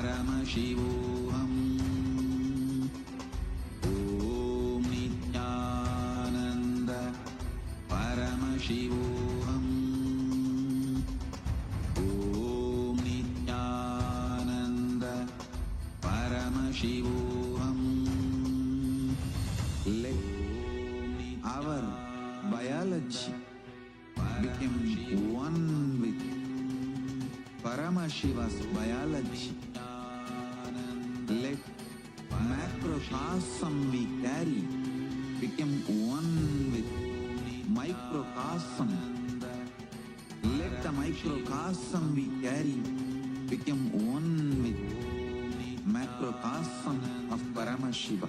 Paramashivoham. Om Nityananda Paramashivoham. Om Nityananda Paramashivoham. Let our biology become one with Paramashiva's biology. Let macrocosm we carry become one with microcosm. Let the microcosm we carry become one with macrocosm of Paramashiva.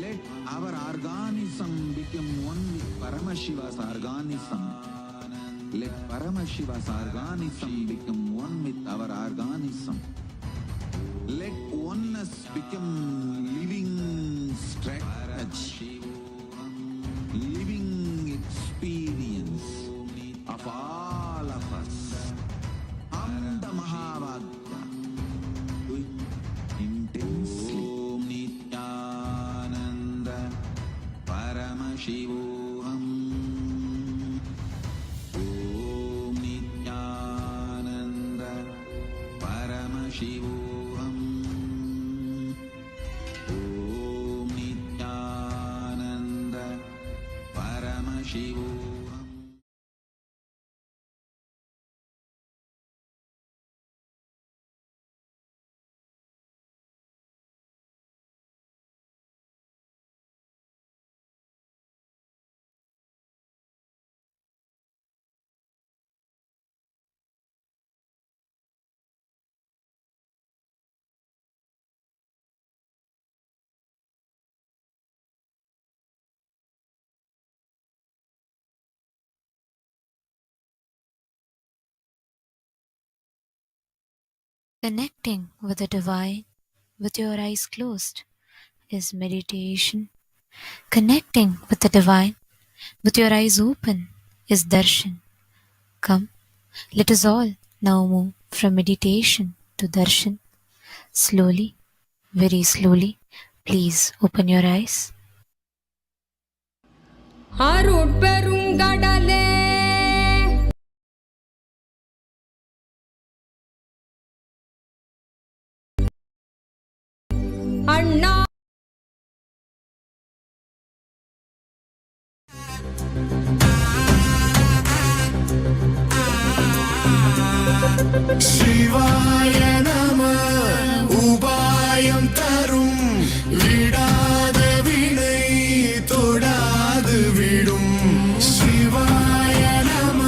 Let our organism become one with Paramashiva's organism. Let Paramashiva's organism become one with our organism. Let oneness become living strategy, living experience of all of us. The Maha intensely. Om Nityananda Paramashivoham. Om Nityananda Paramashivoham. Om Nityananda Paramashivoham. Connecting with the divine with your eyes closed is meditation. Connecting with the divine with your eyes open is darshan. Come, let us all now move from meditation to darshan. Slowly, very slowly, please open your eyes. அருட்பெருங்கடலே அண்ணா சிவாய நம உபாயம் தரும் விடாத வினை தொடாது விடும். சிவாய நம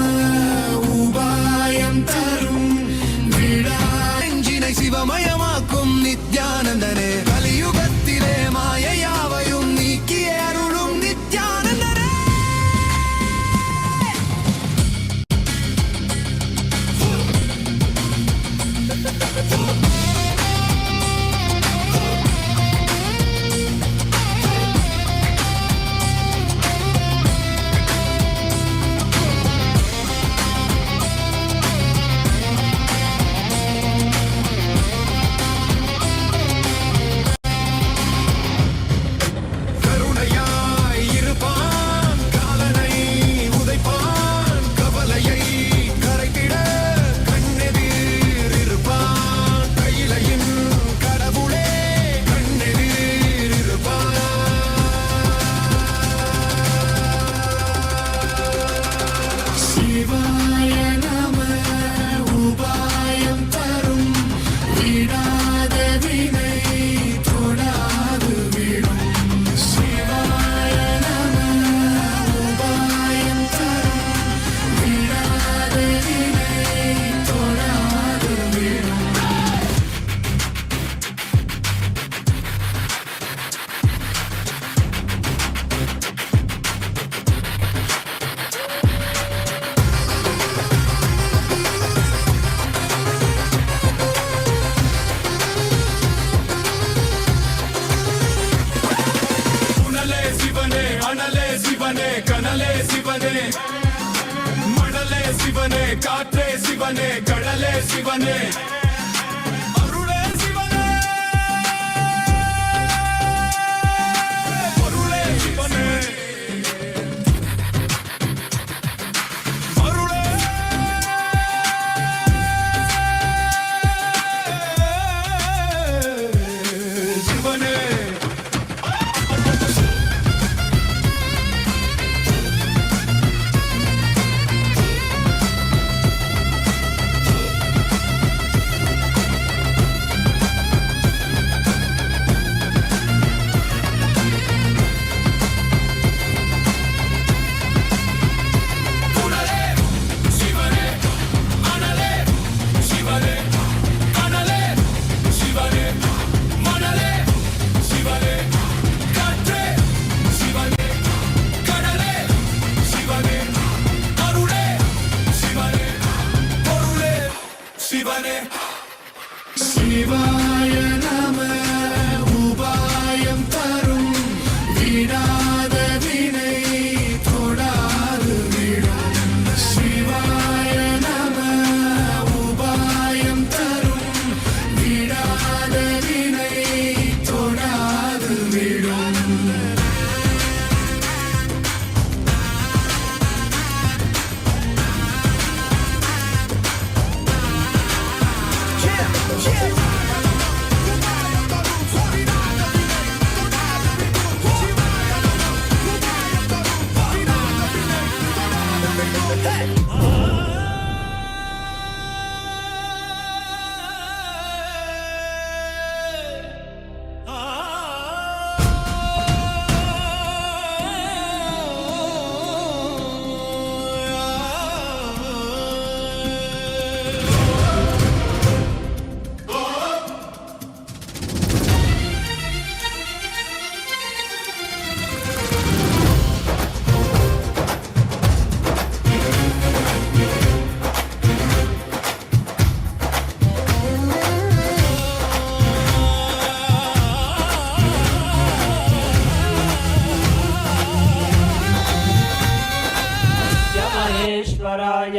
உபாயம் தரும் விடாஞ்சினை சிவமயமாக்கும் நித்யானந்தனே. கலியுகத்திலே மாயையாவையும் நீக்கிய அருளும் நித்யானந்தனே. சிவனே கனலே சிவனே மணலே சிவனே காற்றே சிவனே கடலே சிவனே शिवाय नमः उपायं तरुं विनाद विनै तोडाद विडुं शिवाय नमः उपायं तरुं विनाद विनै तोडाद विडुं महेश्वराय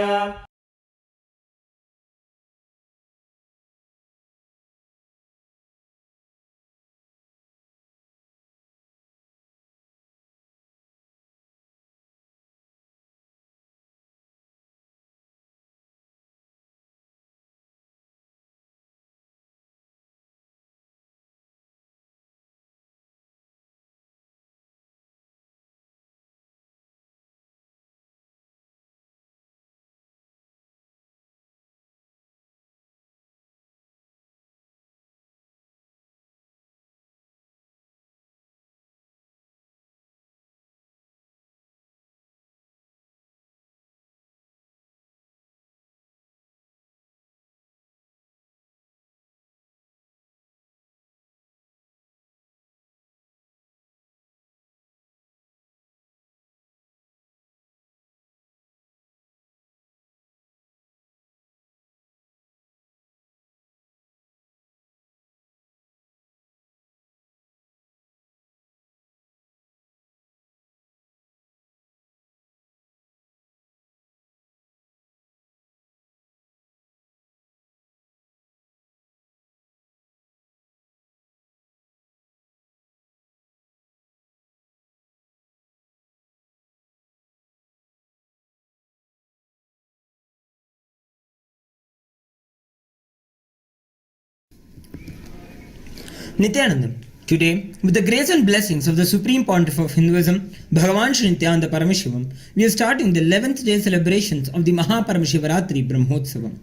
Nithyanandam. Today, with the grace and blessings of the Supreme Pontiff of Hinduism, Bhagavan Sri Nityananda Paramashivam, we are starting the 11th day celebrations of the Maha Paramashivaratri Brahmotsavam.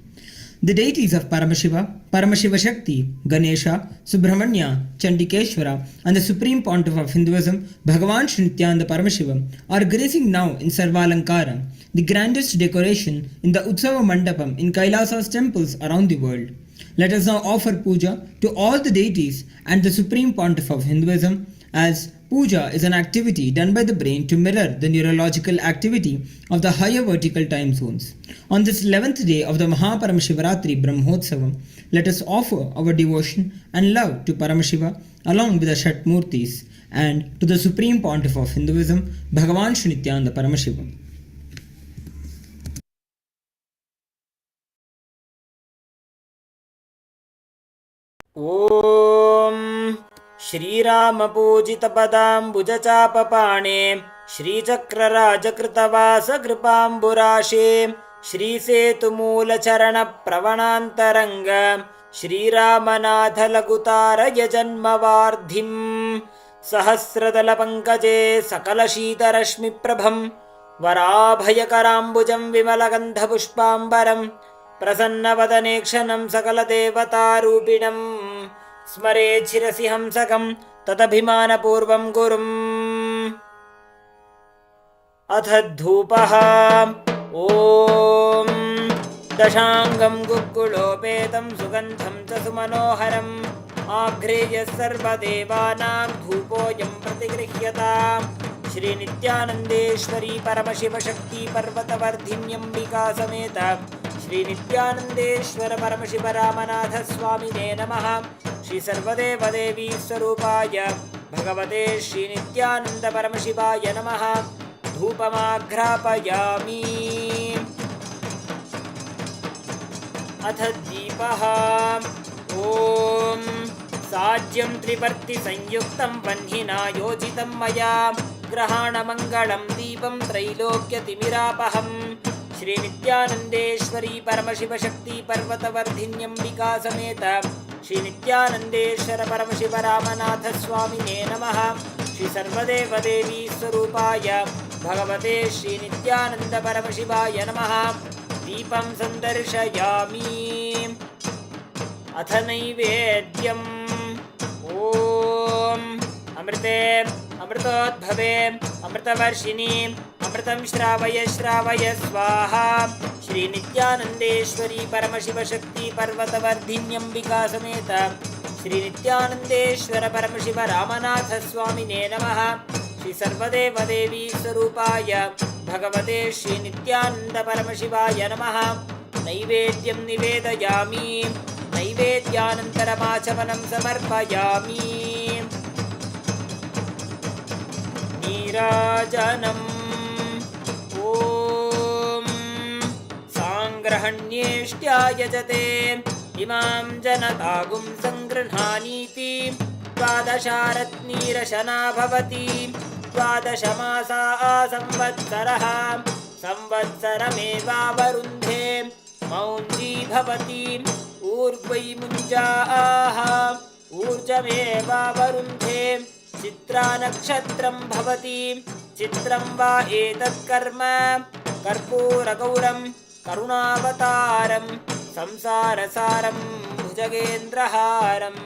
The deities of Paramashiva, Paramashiva Shakti, Ganesha, Subramanya, Chandikeshwara, and the Supreme Pontiff of Hinduism, Bhagavan Sri Nityananda Paramashivam, are gracing now in Sarvalankara, the grandest decoration in the Utsava Mandapam in KAILASA'S temples around the world. Let us now offer puja to all the deities and the Supreme Pontiff of Hinduism, as puja is an activity done by the brain to mirror the neurological activity of the higher vertical time zones. On this 11th day of the Maha Paramashivaratri Brahmotsavam, let us offer our devotion and love to Paramashiva along with the Shatmurtis and to the Supreme Pontiff of Hinduism, Bhagavan Sri Nityananda Paramashivam. ॐ श्रीरामपूजितपदाम्बुजचापपाणे श्रीचक्रराजकृतवासकृपाम्बुराशे श्रीसेतुमूलचरणप्रवणान्तरङ्ग श्रीरामनाथलघुतारयजन्मवार्धिम् सहस्रदलपङ्कजे सकलशीतरश्मिप्रभं वराभयकराम्बुजं विमलगन्धपुष्पाम्बरम् प्रसन्नवदने क्षणं सकलदेवतारूपिणं स्मरे शिरसि हंसकं तदभिमानपूर्वं गुरुम् अथ धूपः ॐ दशाङ्गं गुग्गुलोपेतं सुगन्धं च सुमनोहरम् आघ्रेय सर्वदेवानां धूपोऽयं प्रतिगृह्यताम् श्रीनित्यानन्देश्वरी परमशिवशक्ति पर्वतवर्धिन्यम्बिका समेत श्री नित्यानंदेश्वर परमशिव रामनाथ स्वामिने नमः। श्री सर्वदेव देवी स्वरूपाय भगवते श्री नित्यानंद परमशिवाय नमः। धूपमाघ्रापयामि। अथ दीपः। ॐ साज्यं त्रिपर्ति संयुक्तं वह्निना योजितं मया ग्रहाणमङ्गलं दीपं त्रैलोक्यतिमिरापहम्। श्री नित्यानंदेश्वरी परमशिव शक्ति पर्वतवर्धिन्यम्बिका समेत श्री नित्यानंदेश्वर परमशिव रामनाथ स्वामिने नमः। श्री सर्वदेव देवी स्वरूपाय भगवते श्री नित्यानंद परमशिवाय नमः। दीपं संदर्शयामि। अथ नैवेद्यम्। ॐ अमृते अमृतोद्भवे अमृतवर्षिणी अमृतं श्रावय श्रावय स्वाहा। श्री नित्यानंदेश्वरी परमशिव शक्ति पर्वतवर्धिन्यम्बिका समेत श्री नित्यानंदेश्वर परमशिव रामनाथ स्वामिने नमः। श्री सर्वदेव देवी स्वरूपाय भगवते श्री नित्यानंद परमशिवाय नमः। नैवेद्यं निवेदयामि। नैवेद्यानन्तरमाचमनं समर्पयामि। नीराजनम्। ॐ साङ्ग्रहण्येष्ट्यायजते इमां जनतागुं सङ्गृह्णानीति। द्वादशारत्नीरशना भवति। द्वादशमासा संवत्सरः। संवत्सरमेवावरुन्धे मौञ्जी भवति। ऊर्ध्वै मुञ्जाः ऊर्जमेवावरुन्धे। चित्रा नक्षत्रं भवति। चित्रं वा एतत्कर्म कर्पूरगौरं करुणावतारं संसारसारं भुजगेन्द्रहारं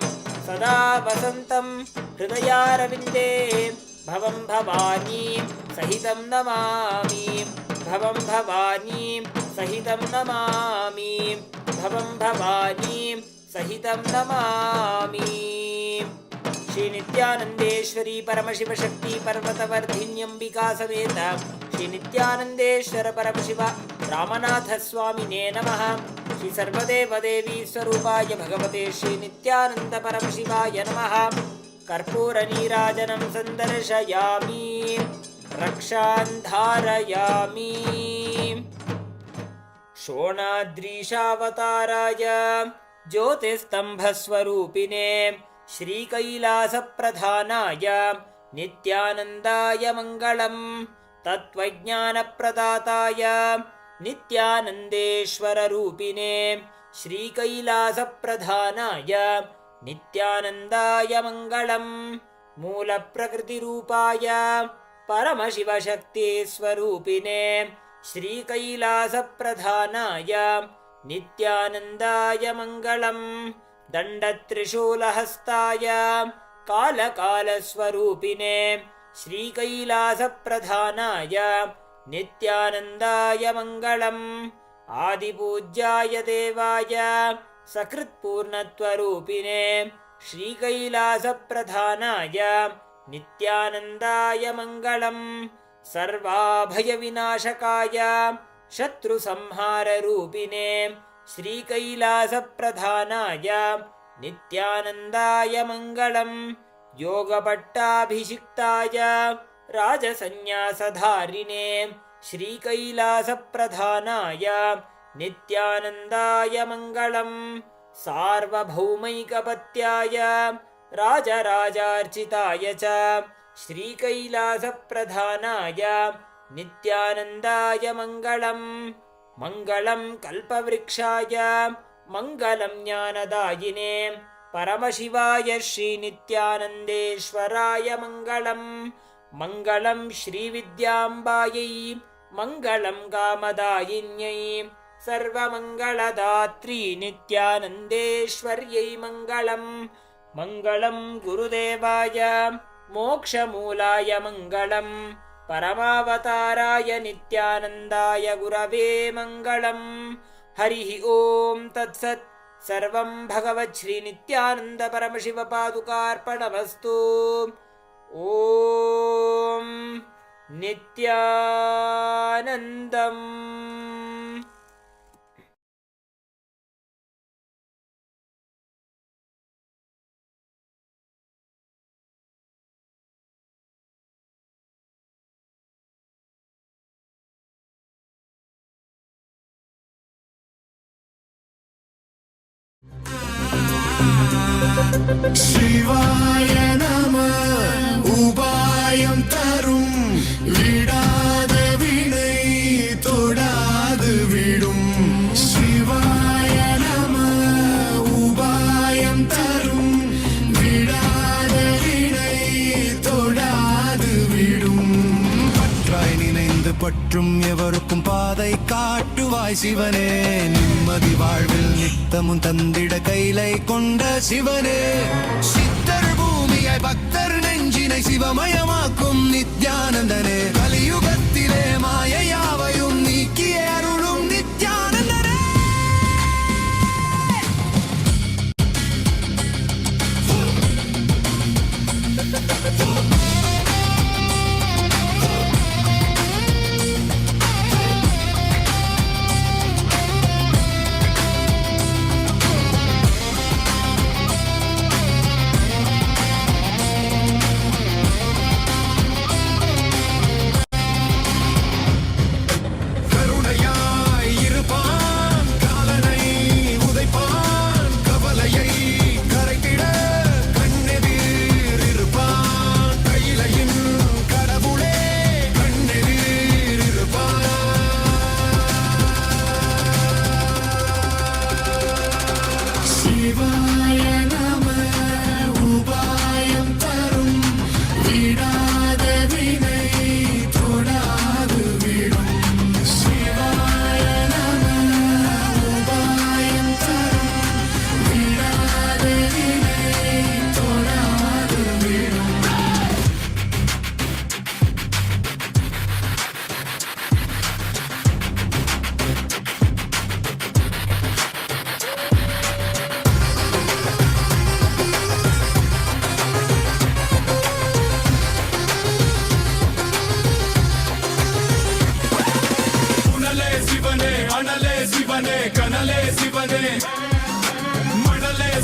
सदा वसन्तं हृदयारविन्दे भवं भवानी सहितं नमामि। भवं भवानी सहितं नमामि। भवं भवानी सहितं नमामि। श्री नित्यानंदेश्वरी परमशिव शक्ति पर्वतवर्धिन्यम्बिका समेत श्री नित्यानंदेश्वर परमशिव रामनाथ स्वामिने नमः। श्री सर्वदेव देवी स्वरूपाय भगवते श्री नित्यानंद परमशिवाय नमः। कर्पूर नीराजनं संदर्शयामि। रक्षां धारयामि। शोणाद्रीशावताराय ज्योतिस्तंभस्वरूपिणे श्रीकैलासप्रधानाय नित्यानन्दाय मङ्गलम्। तत्त्वज्ञानप्रदाताय नित्यानन्देश्वररूपिणे श्रीकैलासप्रधानाय नित्यानन्दाय मङ्गलम्। मूलप्रकृतिरूपाय परमशिवशक्तिस्वरूपिणे श्रीकैलासप्रधानाय नित्यानन्दाय मङ्गलम्। दण्डत्रिशूलहस्ताय कालकालस्वरूपिणे श्रीकैलासप्रधानाय नित्यानन्दाय मङ्गलम्। आदिपूज्याय देवाय सकृत्पूर्णत्वरूपिणे श्रीकैलासप्रधानाय नित्यानन्दाय मङ्गलम्। सर्वाभयविनाशकाय शत्रुसंहाररूपिणे श्रीकैलासप्रधानाय नित्यानन्दाय मङ्गलम्। योगपट्टाभिषिक्ताय राजसन्न्यासधारिणे श्रीकैलासप्रधानाय नित्यानन्दाय मङ्गलम्। सार्वभौमैकपत्याय राजराजार्चिताय च श्रीकैलासप्रधानाय नित्यानन्दाय मङ्गलम्। मङ्गलं कल्पवृक्षाय मङ्गलं ज्ञानदायिने परमशिवाय श्रीनित्यानन्देश्वराय मङ्गलम्। मङ्गलं श्रीविद्याम्बायै मङ्गलं कामदायिन्यै सर्वमङ्गलदात्री नित्यानन्देश्वर्यै मङ्गलम्। मङ्गलं गुरुदेवाय मोक्षमूलाय मङ्गलम्। परमावताराय नित्यानन्दाय गुरवे मङ्गलम्। हरिः ॐ तत्सत्। सर्वं भगवत् श्रीनित्यानन्द परमशिवपादुकार्पणमस्तु। ॐ नित्यानन्दम्। சிவாய நம உபாயம் தரும் விடாத வினை தொடாது விடும் சிவாய நம உபாயம் தரும் விடாத வினை தொடாது விடும் பற்றாய் நினைந்து பற்றும் எவருக்கும் பாதை காட்டுவாய் சிவனே நிம்மதி வாழ்வில் நித்தமும் தந்திட கைலை கொண்ட சிவனே சித்தர் பூமியாய் பக்தர் நெஞ்சினை சிவமயமாக்கும் நித்யானந்தனே கலியுகத்திலே மாயையாவையும் நீக்கிய அருளும் நித்யானந்தனே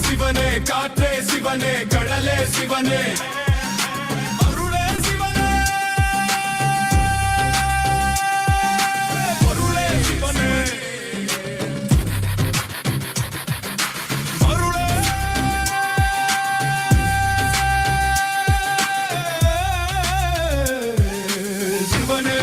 சிவனே காற்றே சிவனே கடலே சிவனே அருளே சிவனே பொருளே சிவனே அருளே சிவனே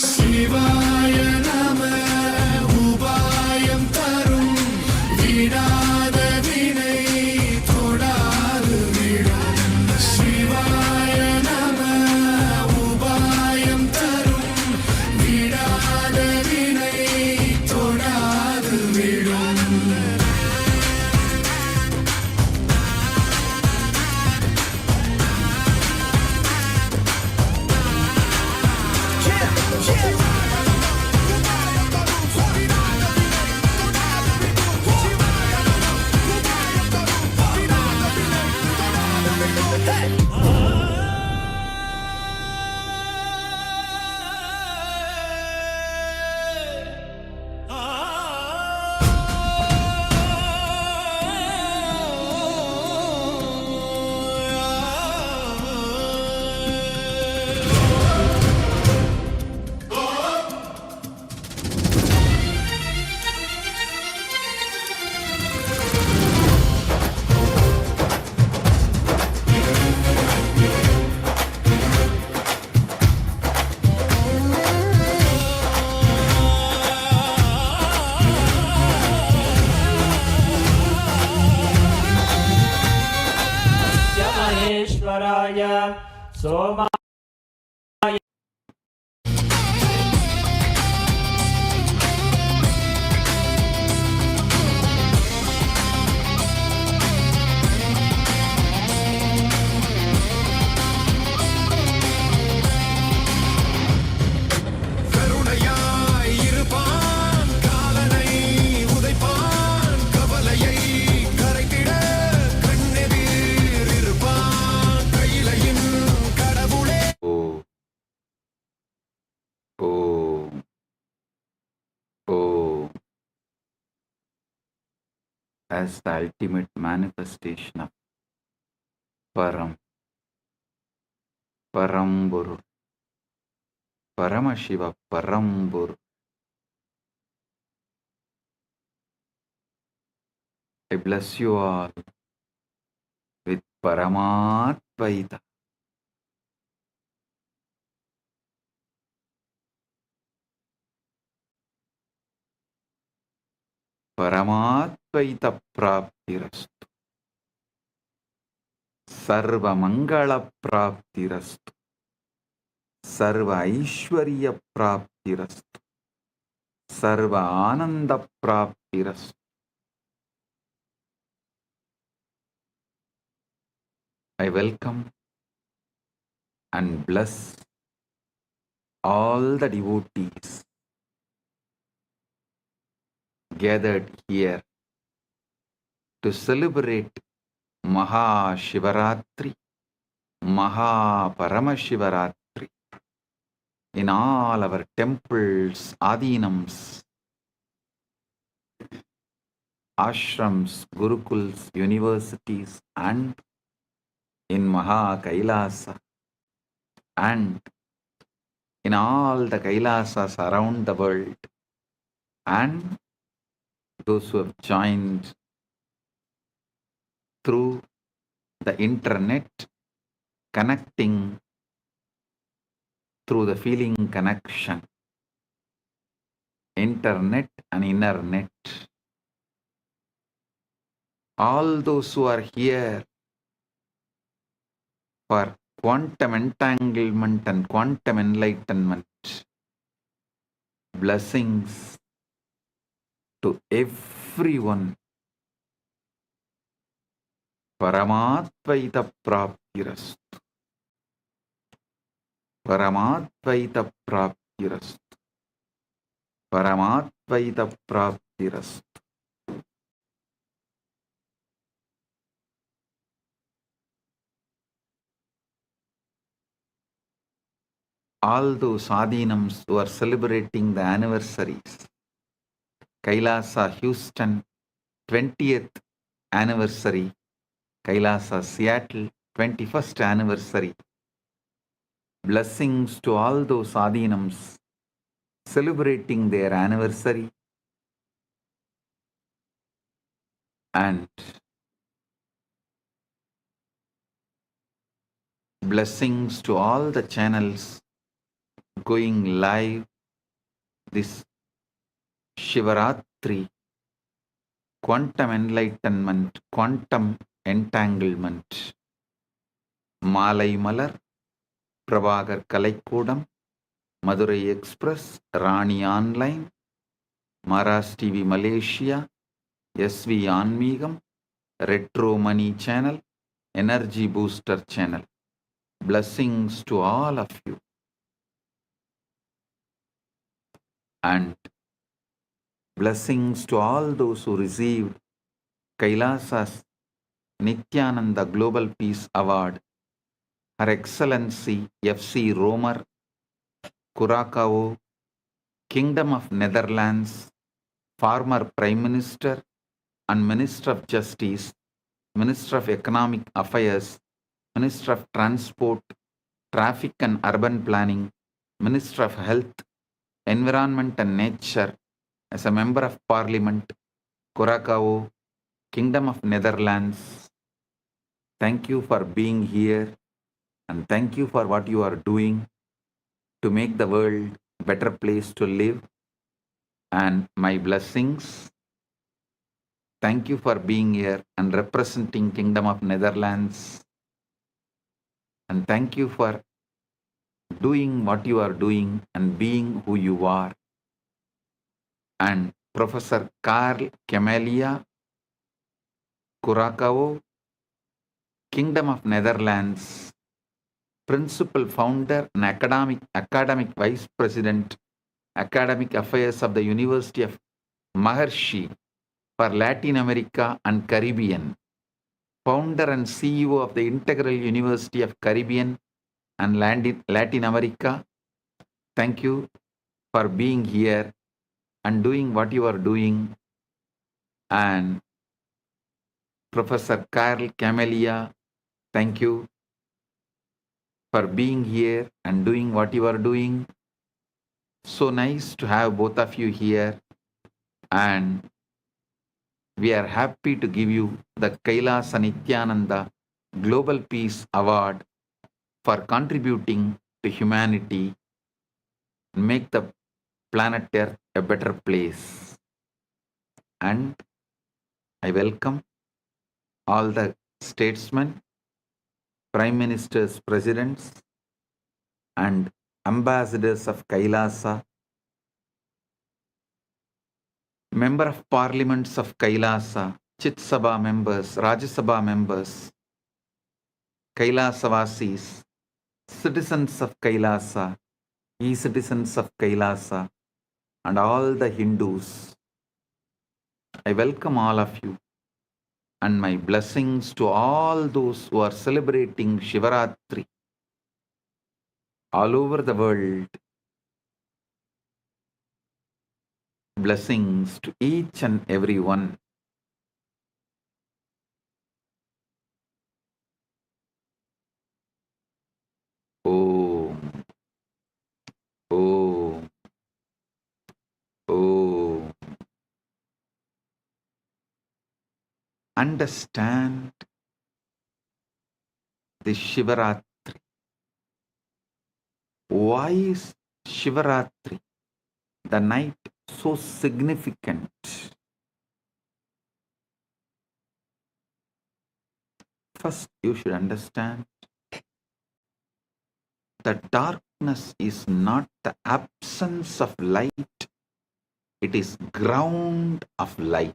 சிவாய நம உபாயம் தரும் விடாத வினை தொடாது விடும் சிவாய நம உபாயம் தரும் விடாத வினை தொடாது விடும் Soma as the ultimate manifestation of Paramburu, Paramashiva Paramburu. I bless you all with Paramatvaita. Paramatvaita Praptirastu. Sarva Mangala Praptirastu. Sarva Aishwarya Praptirastu. Sarva Ananda Praptirastu. I welcome and bless all the devotees gathered here to celebrate Maha Shivaratri, Maha Paramashivaratri in all our temples, adinams, ashrams, gurukuls, universities, and in Maha Kailasa, and in all the Kailasas around the world, and those who have joined through the internet, connecting through the feeling connection, internet and inner net. All those who are here for quantum entanglement and quantum enlightenment, blessings to everyone. Paramatvaita Praptirastu. Paramatvaita Praptirastu. Paramatvaita Praptirastu. All those adinams who are celebrating the anniversaries, Kailasa Houston 20th anniversary, Kailasa Seattle 21st anniversary. Blessings to all those adinams celebrating their anniversary, and blessings to all the channels going live this Shivaratri, quantum enlightenment, quantum entanglement. Malai Malar, Prabhagar Kalaikudam, Madurai Express, Rani Online, Maras TV Malaysia, SV Anmigam, Retro Money Channel, Energy Booster Channel. Blessings to all of you. And blessings to all those who received Kailasa's Nithyananda Global Peace Award, Her Excellency F.C. Romer, Curacao, Kingdom of Netherlands, former Prime Minister and Minister of Justice, Minister of Economic Affairs, Minister of Transport, Traffic and Urban Planning, Minister of Health, Environment and Nature, as a Member of Parliament, Curacao, Kingdom of Netherlands. Thank you for being here, and thank you for what you are doing to make the world a better place to live. And my blessings. Thank you for being here and representing Kingdom of Netherlands. And thank you for doing what you are doing and being who you are. And Professor Carl Camelia, Curacao, Kingdom of Netherlands, Principal Founder and Academic Vice President, Academic Affairs of the University of Maharishi for Latin America and Caribbean, Founder and CEO of the Integral University of Caribbean and Latin America. Thank you for being here and doing what you are doing. And Professor Carl Camelia, thank you for being here and doing what you are doing. So nice to have both of you here, and we are happy to give you the Kailasa Nithyananda Global Peace Award for contributing to humanity and make the planet Earth a better place. And I welcome all the statesmen, prime ministers, presidents, and ambassadors of Kailasa, member of parliaments of Kailasa, Chit Sabha members, Rajya Sabha members, Kailasavasis, citizens of Kailasa, e-citizens of Kailasa, and all the Hindus. I welcome all of you, and my blessings to all those who are celebrating Shivaratri all over the world. Blessings to each and every one. Om. Om. Om. Understand the Shivaratri. Why is Shivaratri, the night, so significant? First, you should understand that darkness is not the absence of light, it is ground of light.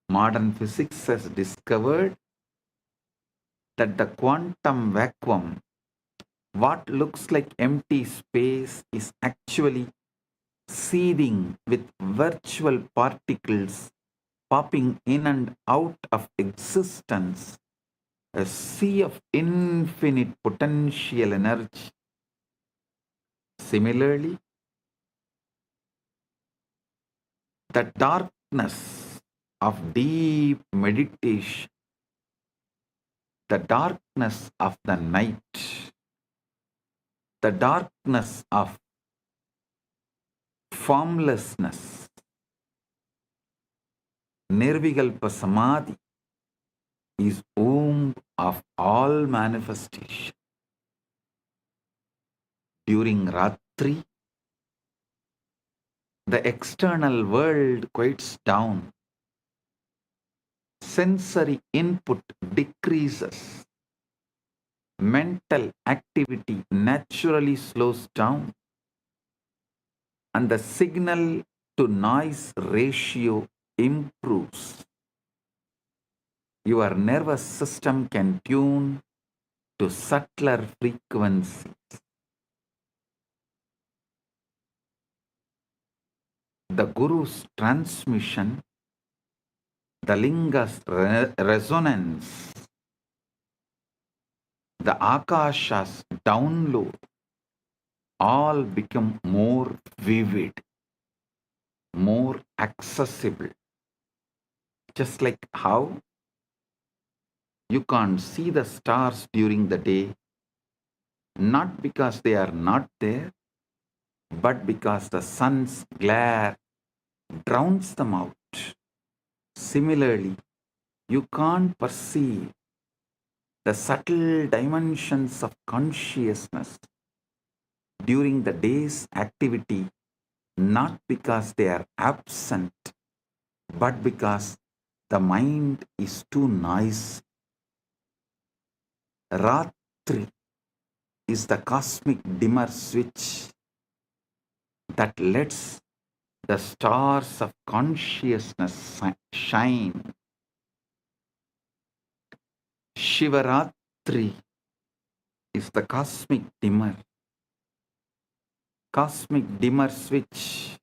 Modern physics has discovered that the quantum vacuum, what looks like empty space, is actually seething with virtual particles popping in and out of existence, a sea of infinite potential energy. Similarly, the darkness of deep meditation, the darkness of the night, the darkness of formlessness, Nirvikalpa Samadhi, is womb of all manifestation. During Ratri, the external world quiets down. Sensory input decreases. Mental activity naturally slows down. And the signal to noise ratio improves. Your nervous system can tune to subtler frequencies. The Guru's transmission, the Linga's resonance, the Akasha's download, all become more vivid, more accessible. Just like how you can't see the stars during the day, not because they are not there, but because the sun's glare drowns them out. Similarly, you can't perceive the subtle dimensions of consciousness during the day's activity, not because they are absent, but because the mind is too noisy. Ratri is the cosmic dimmer switch that lets the stars of consciousness shine. Shivaratri is the cosmic dimmer switch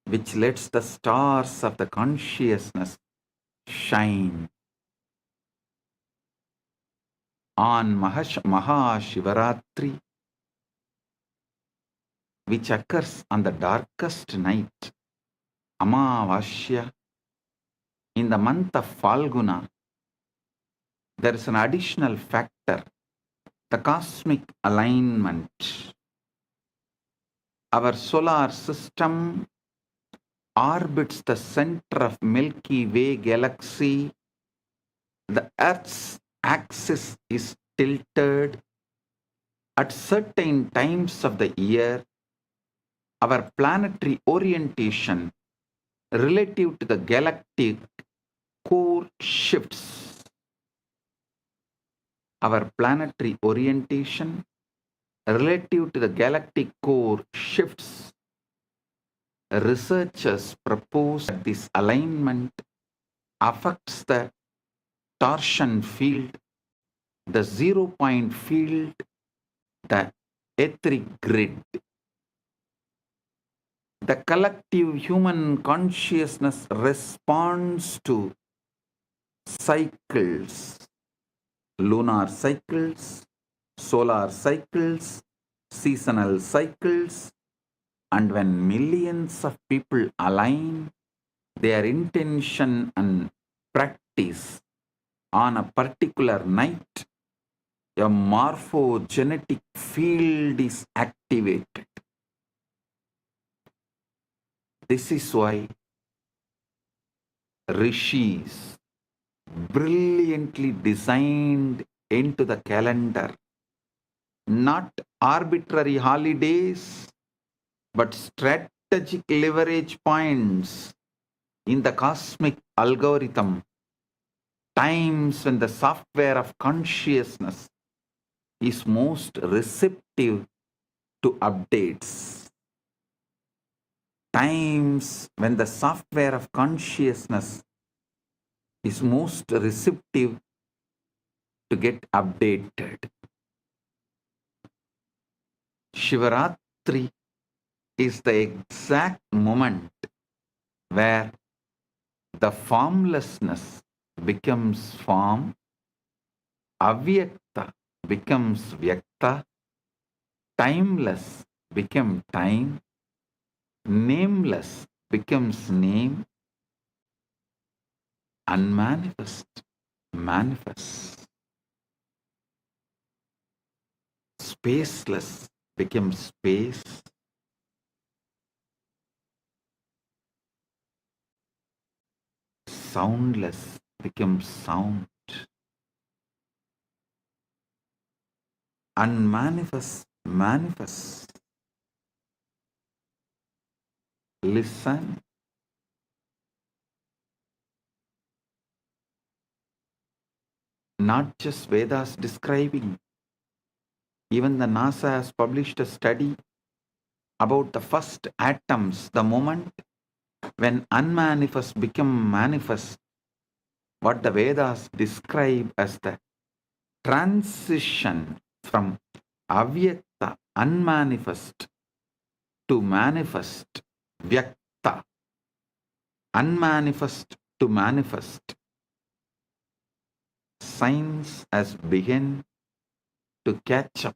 which lets the stars of the consciousness shine. On Maha Paramashivaratri, which occurs on the darkest night, Amavasya, in the month of Falguna, there is an additional factor, the cosmic alignment. Our solar system orbits the center of Milky Way galaxy. The Earth's axis is tilted at certain times of the year. Our planetary orientation relative to the galactic core shifts. Our planetary orientation relative to the galactic core shifts. Researchers propose that this alignment affects the torsion field, the 0-point field, the etheric grid. The collective human consciousness responds to cycles, lunar cycles, solar cycles, seasonal cycles, and when millions of people align their intention and practice on a particular night, a morphogenetic field is activated. This is why rishis brilliantly designed into the calendar not arbitrary holidays, but strategic leverage points in the cosmic algorithm, times when the software of consciousness is most receptive to updates, times when the software of consciousness is most receptive to get updated. Shivaratri is the exact moment where the formlessness becomes form, avyakta becomes vyakta, timeless becomes time, nameless becomes name, unmanifest manifests, spaceless becomes space, soundless becomes sound, unmanifest manifests. Listen. Not just Vedas describing. Even the NASA has published a study about the first atoms, the moment when unmanifest become manifest, what the Vedas describe as the transition from avyakta, unmanifest, to manifest, vyakta, unmanifest to manifest. Science has begun to catch up.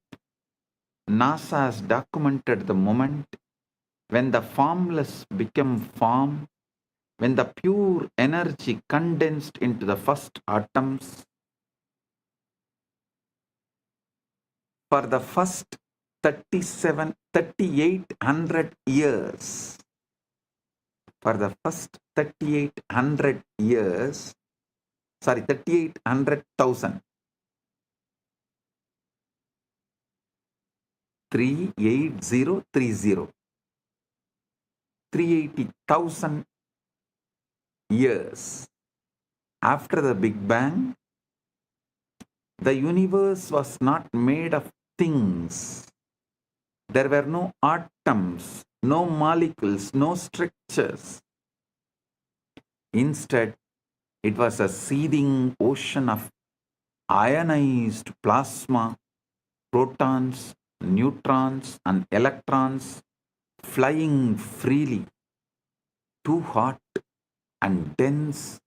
NASA has documented the moment when the formless become form, when the pure energy condensed into the first atoms. For the first 3,800 years, for the first 3,800 years, 3,800,000, 38030, 380,000 years after the Big Bang, the universe was not made of things. There were no atoms, no molecules, no structures. Instead, it was a seething ocean of ionized plasma, protons, neutrons, and electrons flying freely, too hot and dense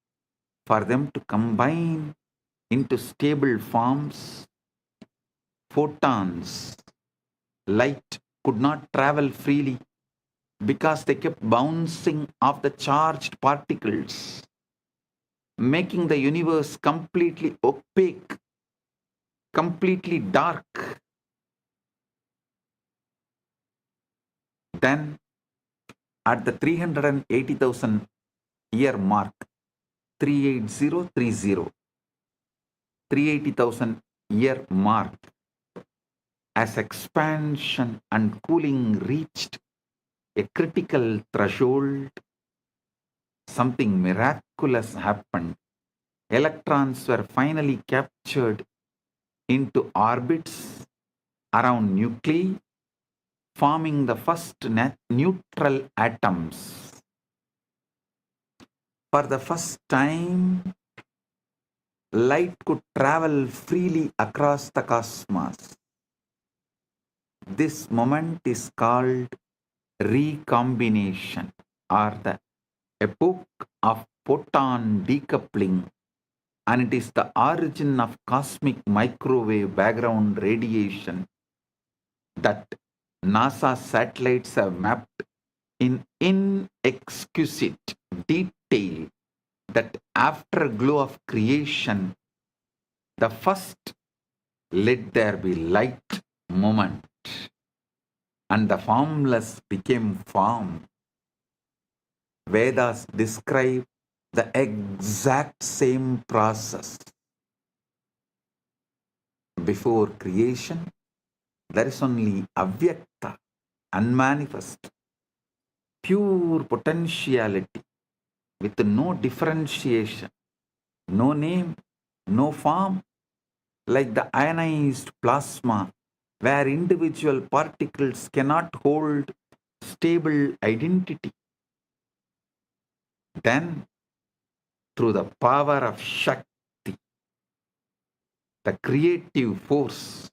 for them to combine into stable forms. Photons, light, could not travel freely. because they kept bouncing off the charged particles, making the universe completely opaque, completely dark. Then, at the 380,000 year mark, 38030, 380,000 year mark, as expansion and cooling reached a critical threshold, something miraculous happened. Electrons were finally captured into orbits around nuclei, forming the first neutral atoms. For the first time, light could travel freely across the cosmos. This moment is called recombination, or the epoch of photon decoupling, and it is the origin of cosmic microwave background radiation that NASA satellites have mapped in inexquisite detail. That afterglow of creation, the first let there be light moment, and the formless became form. Vedas describe the exact same process. Before creation, there is only avyakta, unmanifest, pure potentiality with no differentiation, no name, no form, like the ionized plasma, where individual particles cannot hold stable identity. Then, through the power of Shakti, the creative force,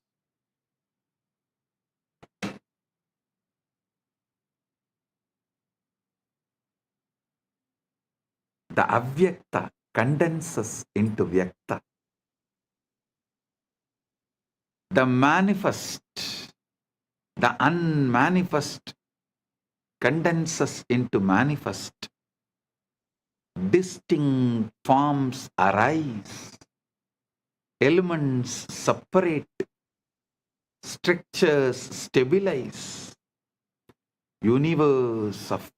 the avyakta condenses into vyakta. The manifest, the unmanifest condenses into manifest. Distinct forms arise. Elements separate. Structures stabilize. Universe of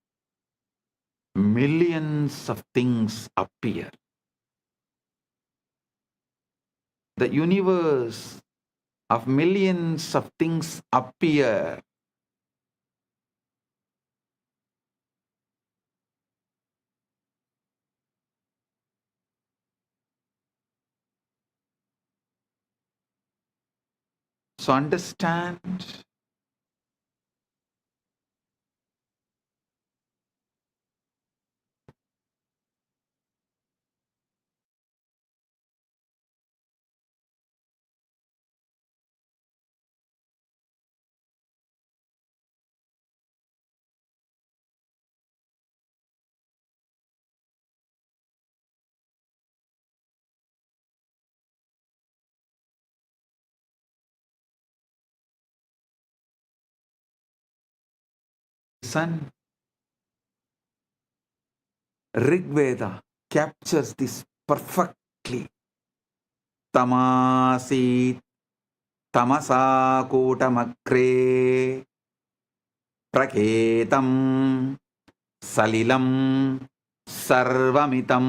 millions of things appear. The universe of millions of things appear. So understand, son, Rig Veda captures this perfectly. Tamasi tamasa kotamakre praketam salilam sarvamitam.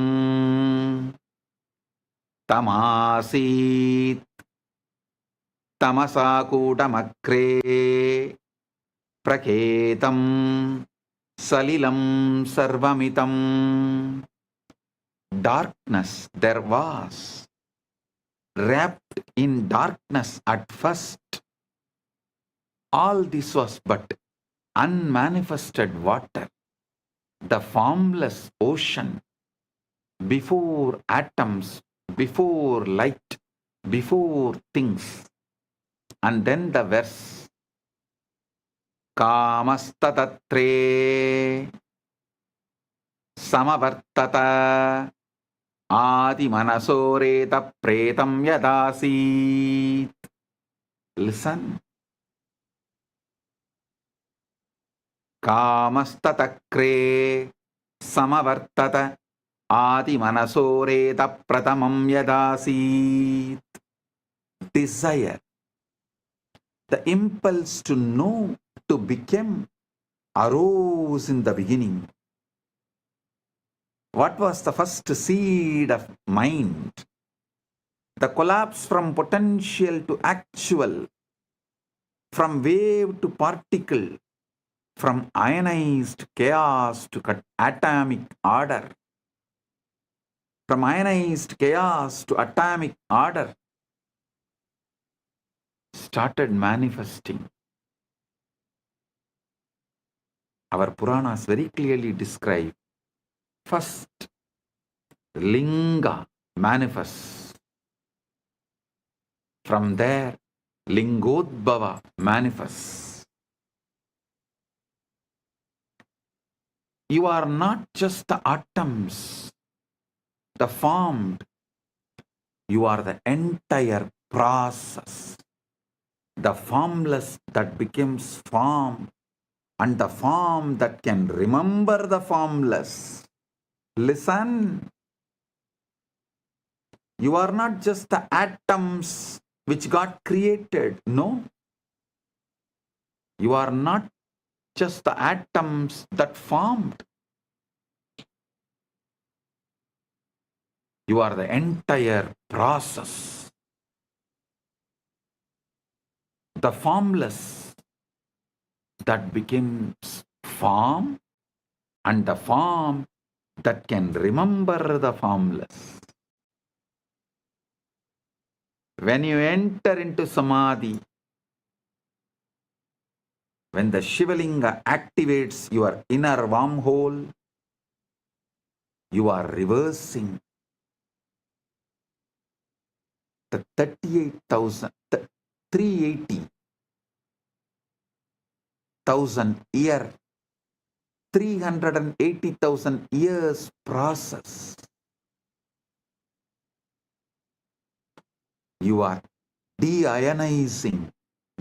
Tamasi tamasa kotamakre praketam salilam sarvamitam. Darkness there was, wrapped in darkness at first. All this was but unmanifested water, the formless ocean, before atoms, before light, before things. And then the verse, Kamastatre Samavartata Adi Manasoreta Pretam Yadasit. Listen. Kamastatakre samavartata adi manasoreta pratamam yadasit. Desire, the impulse to know, to become, arose in the beginning. What was the first seed of mind? The collapse from potential to actual, from wave to particle, from ionized chaos to atomic order, from ionized chaos to atomic order, started manifesting. Our Puranas very clearly describe first Linga manifests. From there, Lingodbhava manifests. You are not just the atoms, the formed. You are the entire process. The formless that becomes form, and the form that can remember the formless. Listen. You are not just the atoms which got created. No. You are not just the atoms that formed. You are the entire process. The formless that becomes form, and the form that can remember the formless. When you enter into Samadhi, when the Shivalinga activates your inner wormhole, you are reversing the 380,000 year, 380,000 years process. You are deionizing,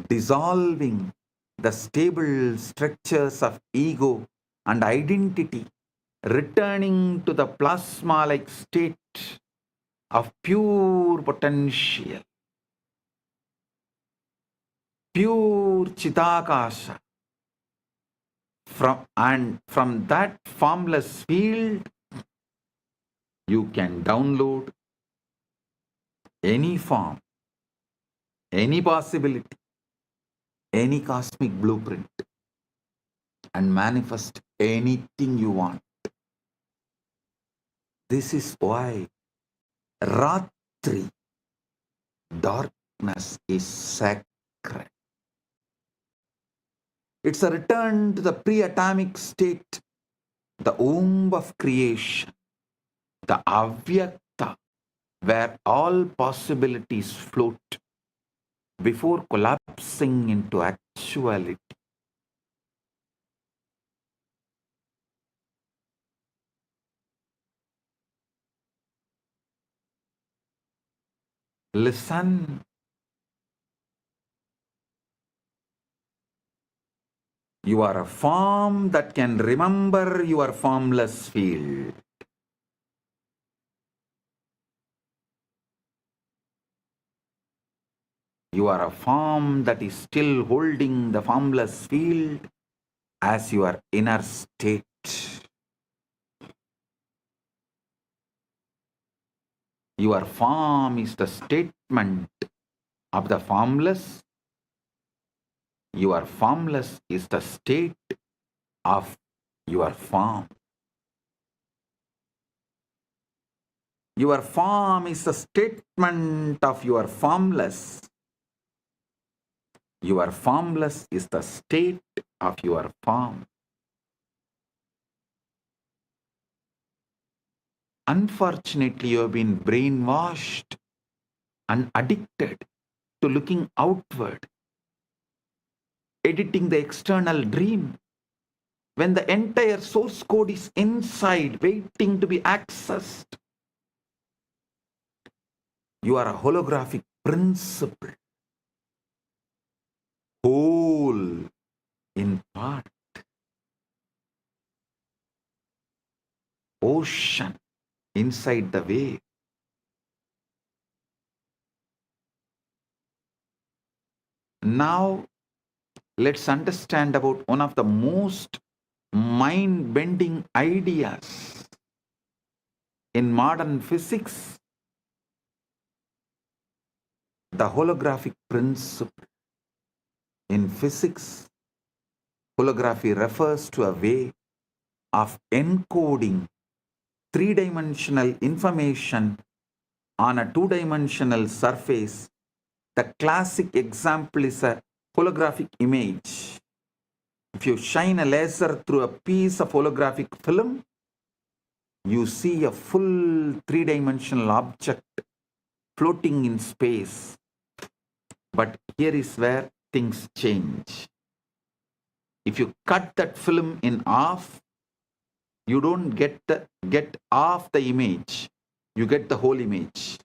dissolving the stable structures of ego and identity, returning to the plasma-like state of pure potential, pure Chidakasha. From that formless field, you can download any form, any possibility, any cosmic blueprint, and manifest anything you want. This is why Ratri, darkness, is sacred. It's a return to the pre-atomic state, the womb of creation, the Avyakta, where all possibilities float before collapsing into actuality. Listen. You are a form that can remember your formless field. You are a form that is still holding the formless field as your inner state. Your form is the statement of the formless. Your formless is the state of your form. Your form is the statement of your formless. Your formless is the state of your form. Unfortunately, you have been brainwashed and addicted to looking outward, editing the external dream, when the entire source code is inside, waiting to be accessed. You are a holographic principle, whole in part. ocean inside the wave. Now, let's understand about one of the most mind-bending ideas in modern physics, the holographic principle. In physics, holography refers to a way of encoding three-dimensional information on a two-dimensional surface. The classic example is a holographic image. If you shine a laser through a piece of holographic film, you see a full three-dimensional object floating in space. But here is where things change. If you cut that film in half, you don't get half the image. You get the whole image.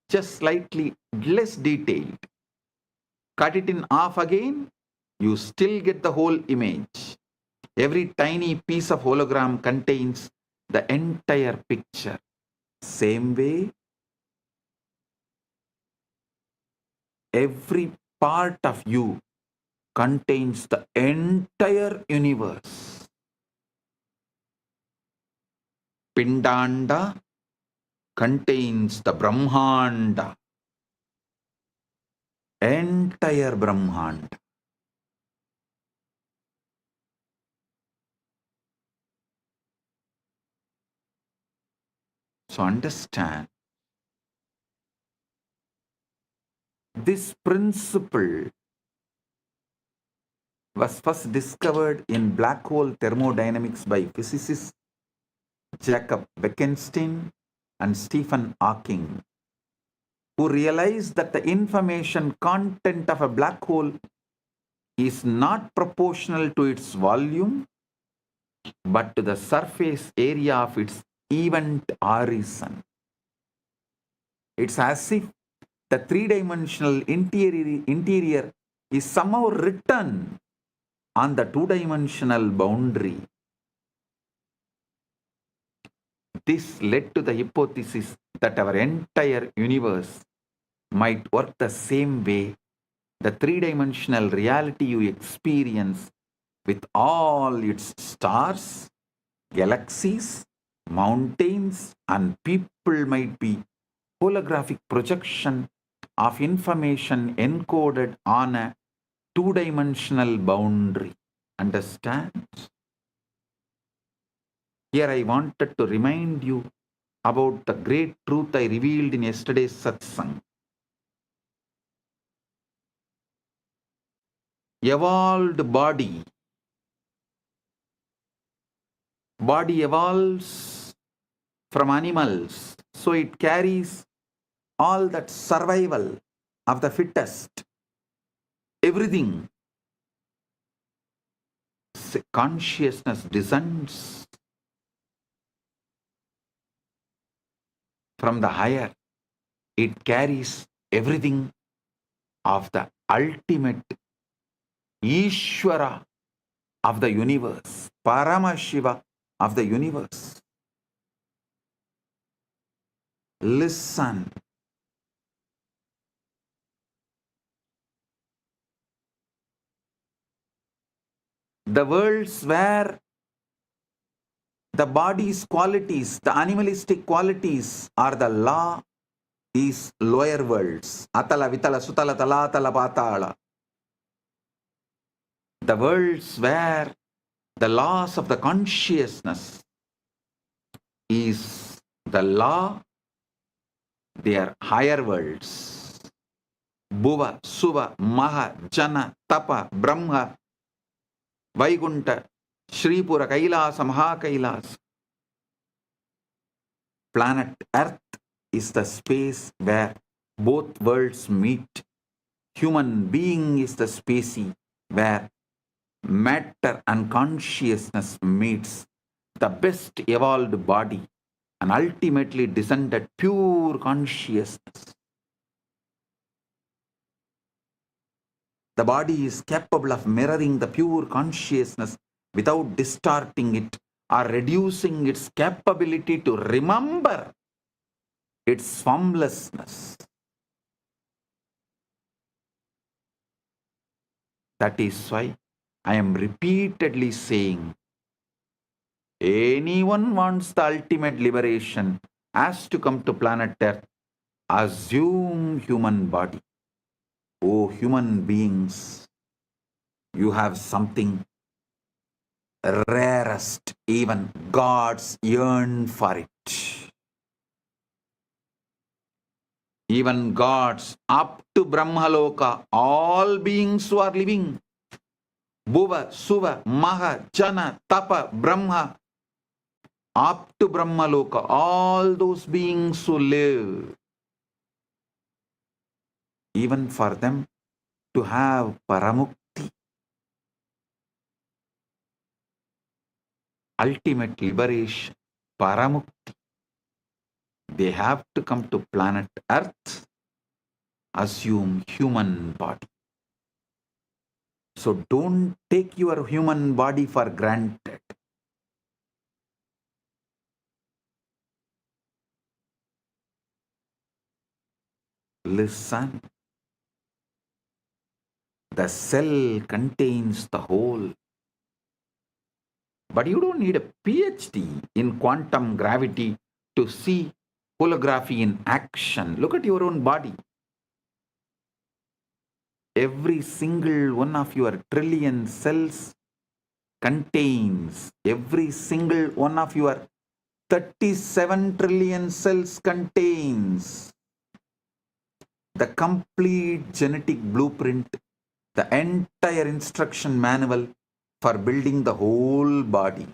Just slightly less detailed. Cut it in half again, you still get the whole image. Every tiny piece of hologram contains the entire picture. Same way, every part of you contains the entire universe. Pindanda contains the Brahmanda, entire Brahmanda. So understand, this principle was first discovered in black hole thermodynamics by physicists Jacob Bekenstein and Stephen Hawking, who realized that the information content of a black hole is not proportional to its volume, but to the surface area of its event horizon. It's as if the three-dimensional interior is somehow written on the two-dimensional boundary. This led to the hypothesis that our entire universe might work the same way. The three-dimensional reality you experience with all its stars, galaxies, mountains, and people might be holographic projection of information encoded on a two-dimensional boundary. Understand? Here I wanted to remind you about the great truth I revealed in yesterday's Satsang. Evolved body evolves from animals, so it carries all that survival of the fittest, everything. Consciousness descends from the higher. It carries everything of the ultimate Ishvara of the universe, Paramashiva of the universe. Listen. The worlds where the body's qualities, the animalistic qualities are the law, these lower worlds. Atala, Vitala, Sutala, Talatala, Patala. The worlds where the laws of the consciousness is the law, they are higher worlds. Bhuva, Suva, Maha, Jana, Tapa, Brahma, Vaikunta, Shripura, Kailasa, Maha Kailasa. Planet Earth is the space where both worlds meet. Human being is the species where matter and consciousness meets. The best evolved body and ultimately descended pure consciousness. The body is capable of mirroring the pure consciousness without distorting it or reducing its capability to remember its formlessness. That is why I am repeatedly saying, anyone wants the ultimate liberation has to come to planet Earth, assume human body. Oh, human beings, you have something rarest, even gods yearn for it. Even gods up to Brahmaloka, all beings who are living, Bhuva, Suva, Maha, Jana, Tapa, Brahma, up to Brahmaloka, all those beings who live, even for them to have Paramukti, ultimate liberation, Paramukti, they have to come to planet Earth, assume human body. So don't take your human body for granted. Listen. The cell contains the whole. But you don't need a PhD in quantum gravity to see holography in action. Look at your own body. Every single one of your trillion cells contains, every single one of your 37 trillion cells contains the complete genetic blueprint, the entire instruction manual for building the whole body.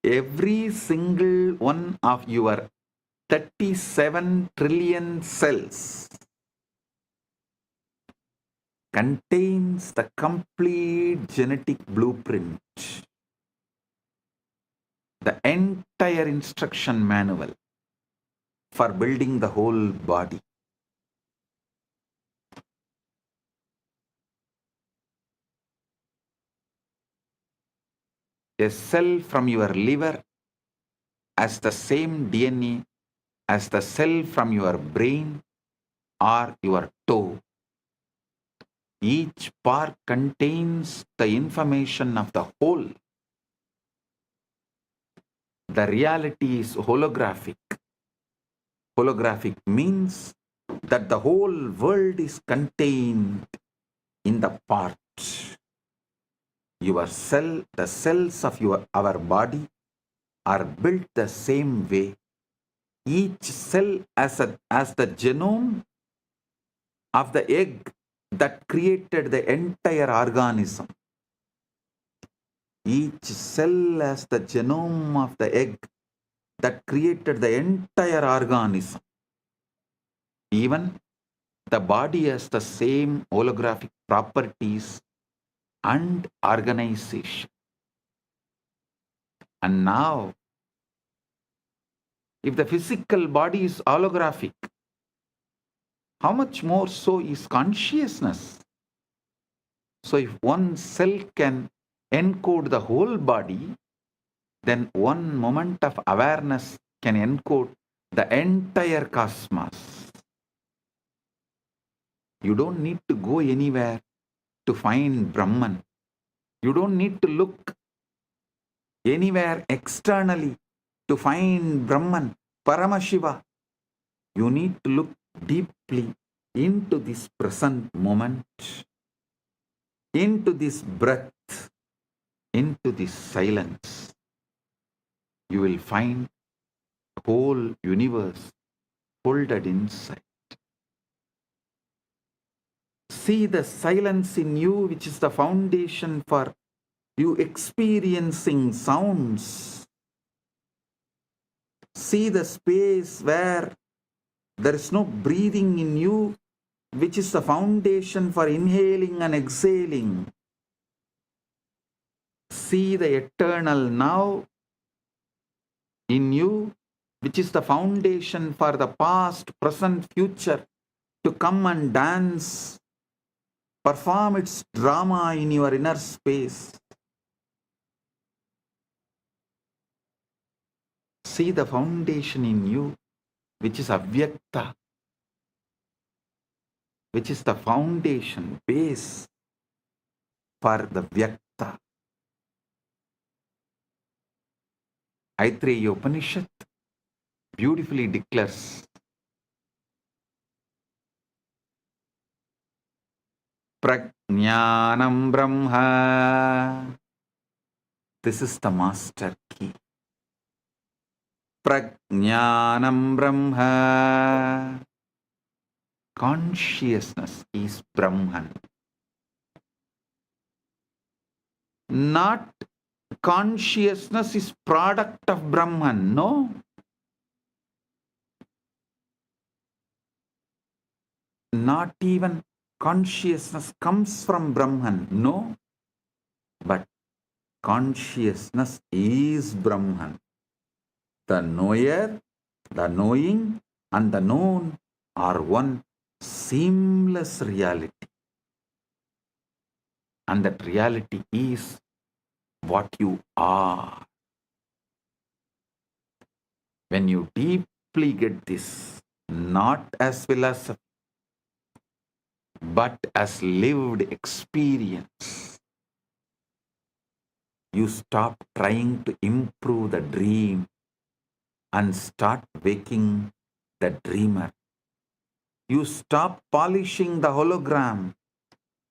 Every single one of your 37 trillion cells contains the complete genetic blueprint, the entire instruction manual for building the whole body. A cell from your liver has the same DNA as the cell from your brain or your toe. Each part contains the information of the whole. The reality is holographic. Holographic means that the whole world is contained in the parts. Your cell, the cells of our body are built the same way. Each cell as the genome of the egg that created the entire organism. Each cell has the genome of the egg that created the entire organism. Even the body has the same holographic properties and organization. And now, if the physical body is holographic, how much more so is consciousness? So if one cell can encode the whole body, then one moment of awareness can encode the entire cosmos. You don't need to go anywhere to find Brahman. You don't need to look anywhere externally to find Brahman, Paramashiva. You need to look deeply into this present moment, into this breath, into this silence. You will find the whole universe folded inside. See the silence in you, which is the foundation for you experiencing sounds. See the space where there is no breathing in you, which is the foundation for inhaling and exhaling. See the eternal now in you, which is the foundation for the past, present, future to come and dance perform its drama in your inner space. See the foundation in you, which is avyakta, which is the foundation, base for the vyakta. Aitreya Upanishad beautifully declares, Prajnanam Brahma. This is the master key. Prajnanam Brahma. Consciousness is Brahman. Not consciousness is product of Brahman. No. Not even consciousness comes from Brahman. No. But consciousness is Brahman. The knower, the knowing, and the known are one seamless reality. And that reality is what you are. When you deeply get this, not as philosophy, but as lived experience, you stop trying to improve the dream and start waking the dreamer. You stop polishing the hologram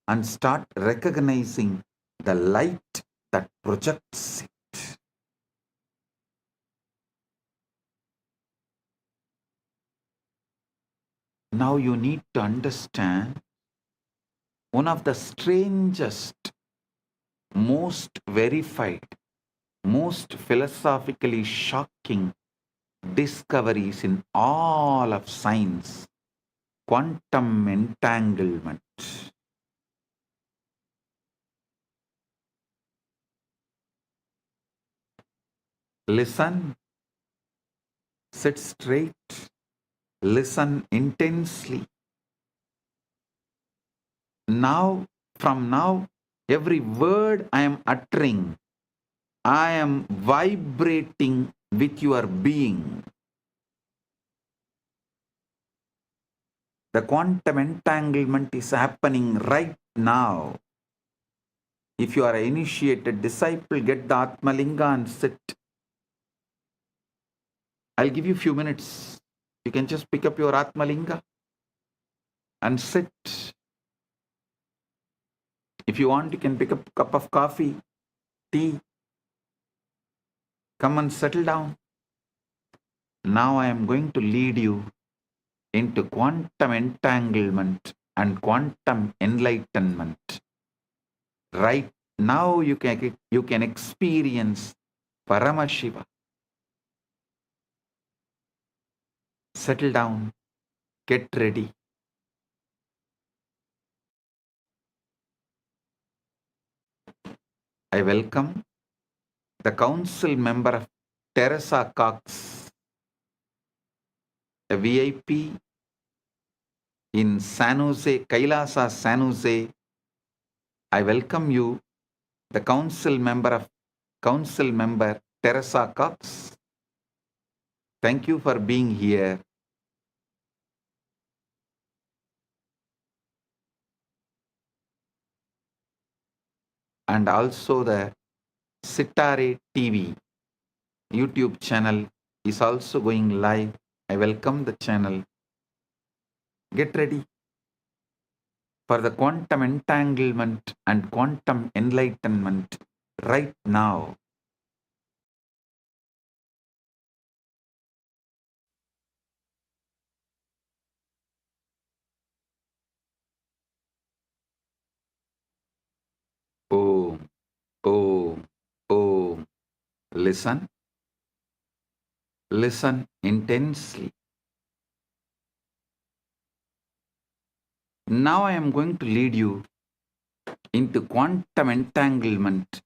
and start recognizing the light that projects it. Now you need to understand one of the strangest, most verified, most philosophically shocking discoveries in all of science: quantum entanglement. Listen, sit straight, listen intensely. Now, from now, every word I am uttering, I am vibrating with your being. The quantum entanglement is happening right now. If you are an initiated disciple, get the Atmalinga and sit. I'll give you a few minutes. You can just pick up your Atmalinga and sit. If you want, you can pick up a cup of coffee, tea. Come and settle down. Now I am going to lead you into quantum entanglement and quantum enlightenment. Right now you can experience Paramashiva. Settle down. Get ready. I welcome the council member of Teresa Cox, a VIP in San Jose, Kailasa's San Jose. I welcome you, the council member Teresa Cox. Thank you for being here. And also the Sitare TV YouTube channel is also going live. I welcome the channel. Get ready for the quantum entanglement and quantum enlightenment right now. Om, Om, Om. Listen. Listen intensely. Now I am going to lead you into quantum entanglement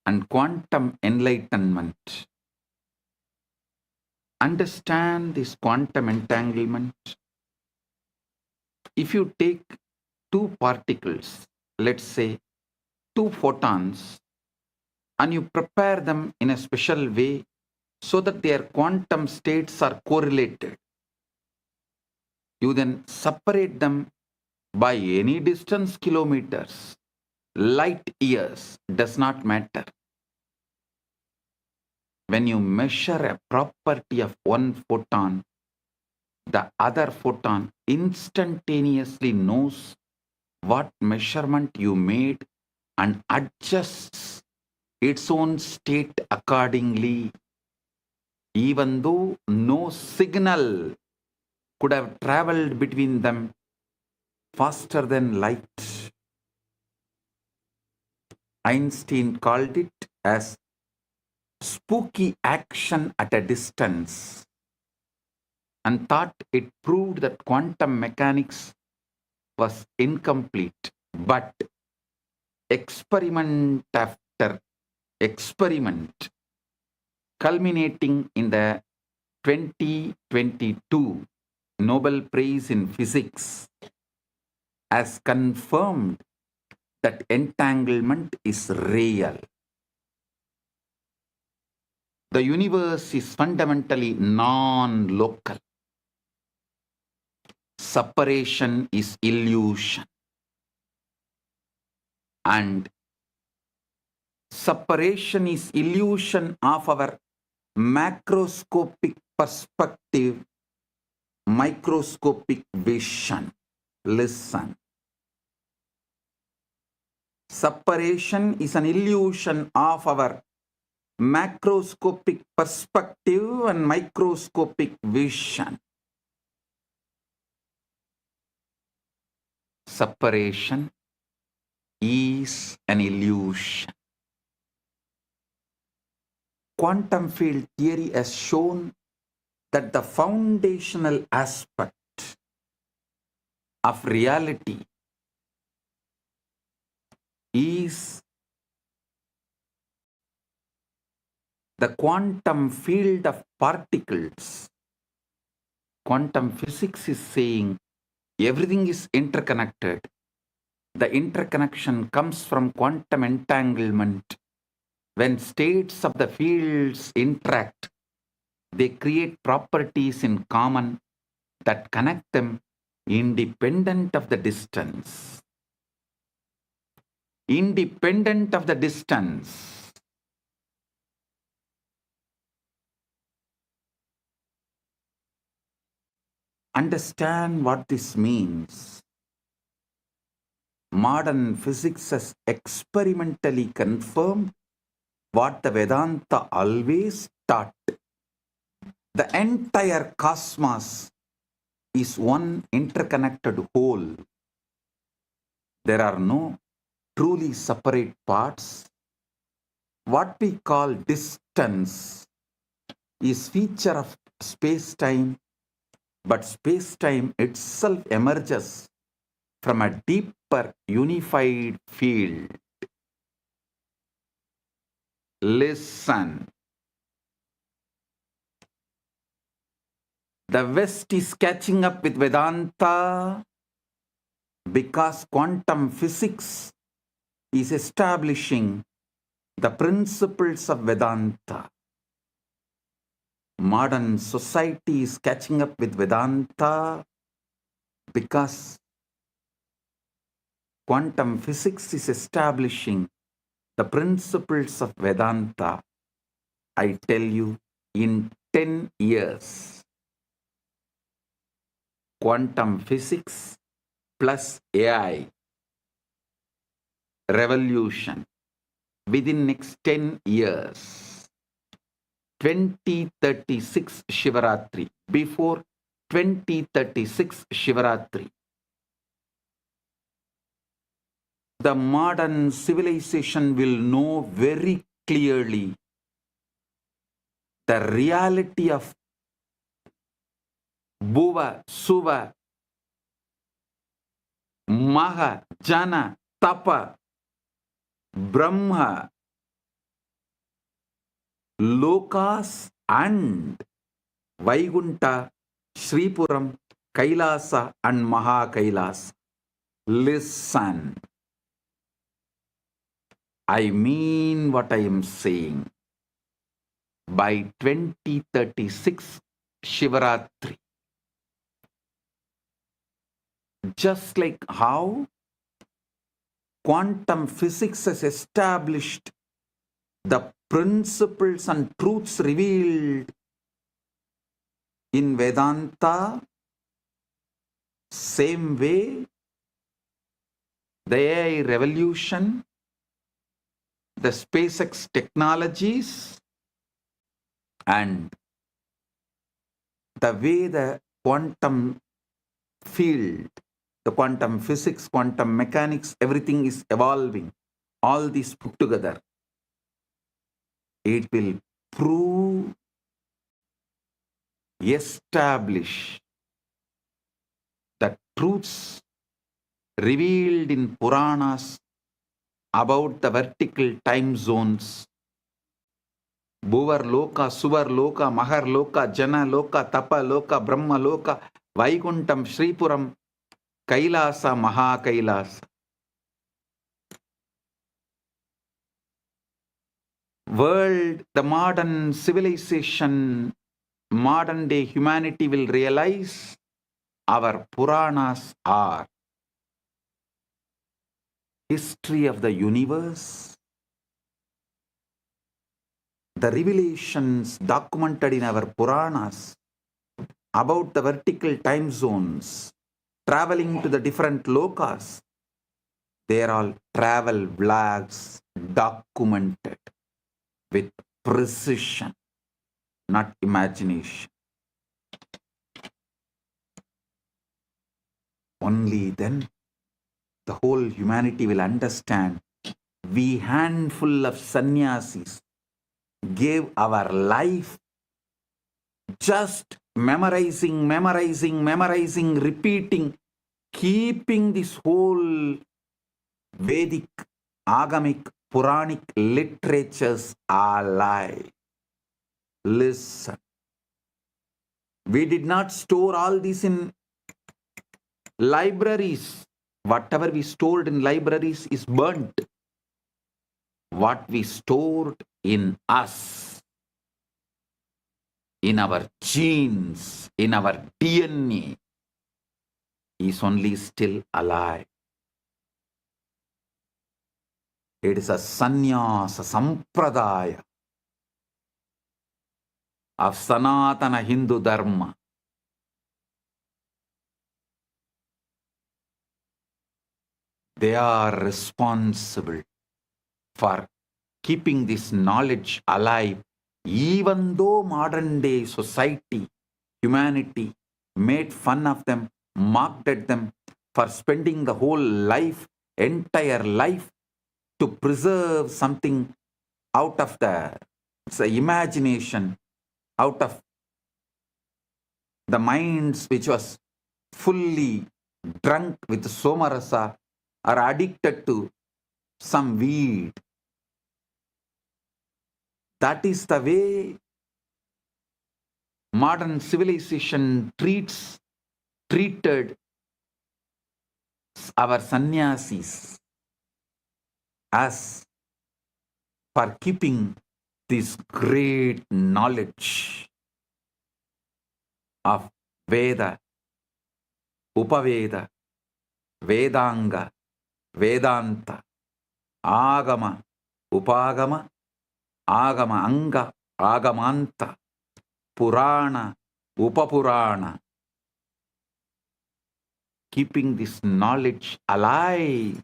and quantum enlightenment. Understand this quantum entanglement. If you take two particles, let's say two photons, and you prepare them in a special way so that their quantum states are correlated. You then separate them by any distance, kilometers, light years, does not matter. When you measure a property of one photon, the other photon instantaneously knows what measurement you made and adjusts its own state accordingly, even though no signal could have traveled between them faster than light. Einstein called it as spooky action at a distance and thought it proved that quantum mechanics was incomplete. But experiment after experiment, culminating in the 2022 Nobel Prize in Physics, has confirmed that entanglement is real. The universe is fundamentally non-local. Separation is illusion. And separation is illusion of our macroscopic perspective, microscopic vision. Listen. Separation is an illusion of our macroscopic perspective and microscopic vision. Separation is an illusion. Quantum field theory has shown that the foundational aspect of reality is the quantum field of particles. Quantum physics is saying everything is interconnected. The interconnection comes from quantum entanglement. When states of the fields interact, they create properties in common that connect them independent of the distance. Independent of the distance. Understand what this means. Modern physics has experimentally confirmed what the Vedanta always taught. The entire cosmos is one interconnected whole. There are no truly separate parts. What we call distance is feature of space-time, but space-time itself emerges from a deeper unified field. Listen. The West is catching up with Vedanta because quantum physics is establishing the principles of Vedanta. Modern society is catching up with Vedanta because quantum physics is establishing the principles of Vedanta. I tell you, in 10 years, quantum physics plus AI revolution within next 10 years, 2036 Shivaratri, before 2036 Shivaratri, the modern civilization will know very clearly the reality of Bhuva, Suva, Maha, Jana, Tapa, Brahma, Lokas and Vaikunta, Sripuram, Kailasa and Maha Kailasa. Listen. I mean what I am saying. By 2036 Shivaratri, just like how quantum physics has established the principles and truths revealed in Vedanta, same way the AI revolution, the SpaceX technologies, and the way the quantum field, the quantum physics, quantum mechanics, everything is evolving. All these put together, it will prove, establish the truths revealed in Puranas about the vertical time zones. Bhuvar Loka, Suvar Loka, Mahar Loka, Jana Loka, Tapa Loka, Brahma Loka, Vaikuntam, Sripuram, Kailasa, Maha Kailasa. World, the modern civilization, modern day humanity will realize our Puranas are history of the universe, the revelations documented in our Puranas about the vertical time zones, traveling to the different lokas. They are all travel vlogs documented with precision, not imagination. Only then the whole humanity will understand. We handful of sannyasis gave our life just memorizing, repeating, keeping this whole Vedic, Agamic, Puranic literatures alive. Listen. We did not store all this in libraries. Whatever we stored in libraries is burnt. What we stored in us, in our genes, in our DNA, is only still alive. It is a sannyasa sampradaya of Sanatana Hindu Dharma. They are responsible for keeping this knowledge alive, even though modern day society, humanity made fun of them, mocked at them for spending the whole life, entire life, to preserve something out of the imagination, out of the minds which was fully drunk with somarasa or addicted to some weed. That is the way modern civilization treated our sannyasis, as for keeping this great knowledge of Veda, Upaveda, Vedanga, Vedanta, Agama, Upagama, Agama Anga, Agamanta, Purana, Upapurana. Keeping this knowledge alive.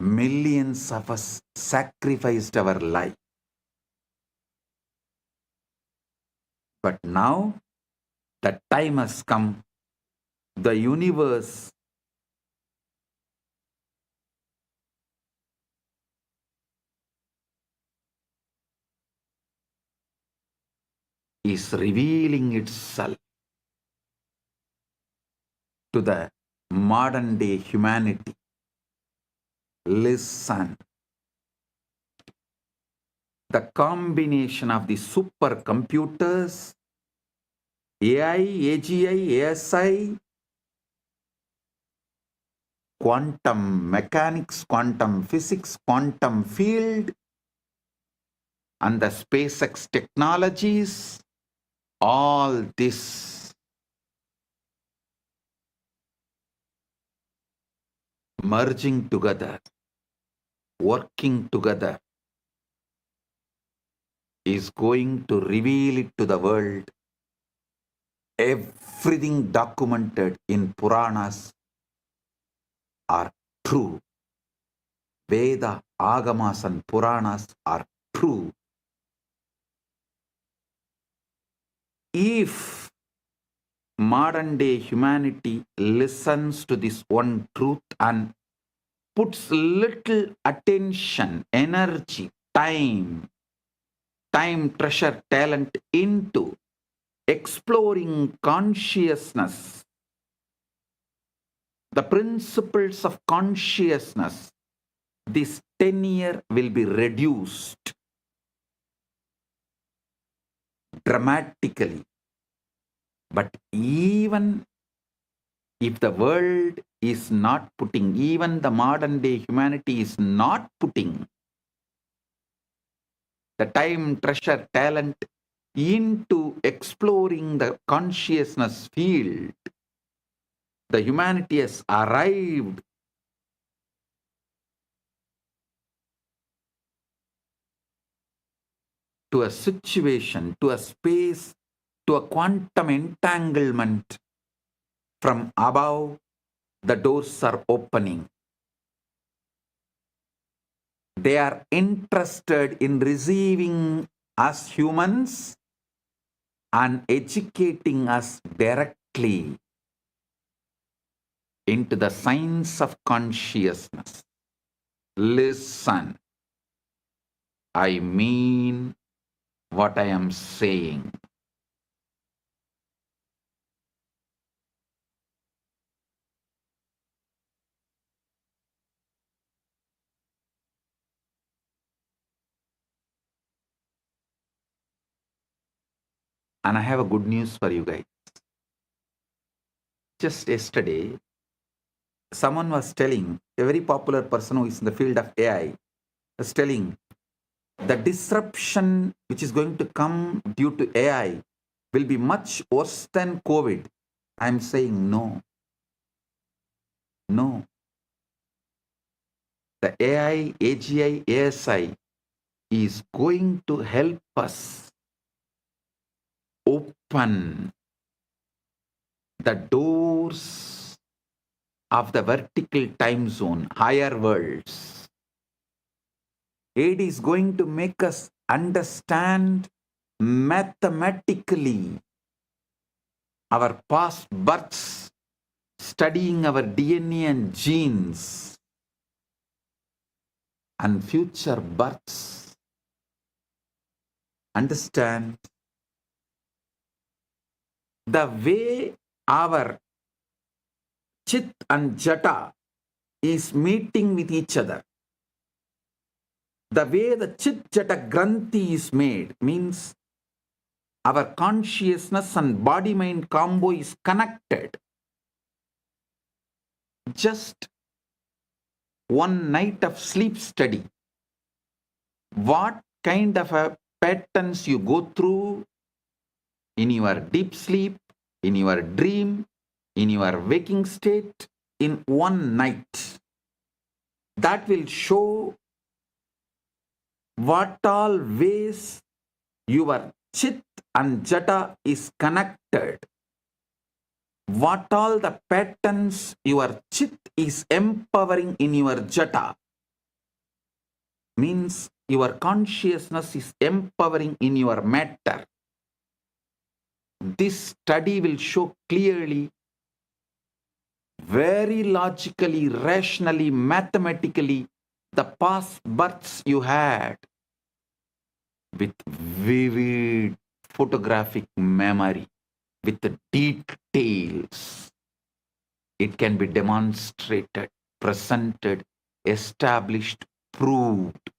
Millions of us sacrificed our life. But now the time has come. The universe is revealing itself to the modern day humanity. Listen. The combination of the supercomputers AI, AGI, ASI, quantum mechanics, quantum physics, quantum field, and the SpaceX technologies, all this merging together, working together, is going to reveal it to the world. Everything documented in Puranas are true. Veda, Agamas and Puranas are true. If modern day humanity listens to this one truth and puts little attention, energy, time, treasure, talent into exploring consciousness, the principles of consciousness, this tenure will be reduced dramatically. But even if the world is not putting, even the modern day humanity is not putting the time, treasure, talent into exploring the consciousness field, the humanity has arrived to a situation, to a space, to a quantum entanglement. From above, the doors are opening. They are interested in receiving us humans and educating us directly into the science of consciousness. Listen, I mean what I am saying. And I have a good news for you guys. Just yesterday, someone was telling, a very popular person who is in the field of AI, was telling the disruption which is going to come due to AI will be much worse than COVID. I'm saying no. No. The AI, AGI, ASI is going to help us open the doors of the vertical time zone, higher worlds. It is going to make us understand mathematically our past births, studying our DNA and genes, and future births. Understand the way our Chit and Jata is meeting with each other. The way the Chit Jata Granthi is made means our consciousness and body-mind combo is connected. Just one night of sleep study. What kind of a patterns you go through in your deep sleep, in your dream, in your waking state, in one night. That will show what all ways your Chit and Jata is connected. What all the patterns your Chit is empowering in your Jata. Means your consciousness is empowering in your matter. This study will show clearly, very logically, rationally, mathematically, the past births you had with vivid photographic memory, with the details. It can be demonstrated, presented, established, proved.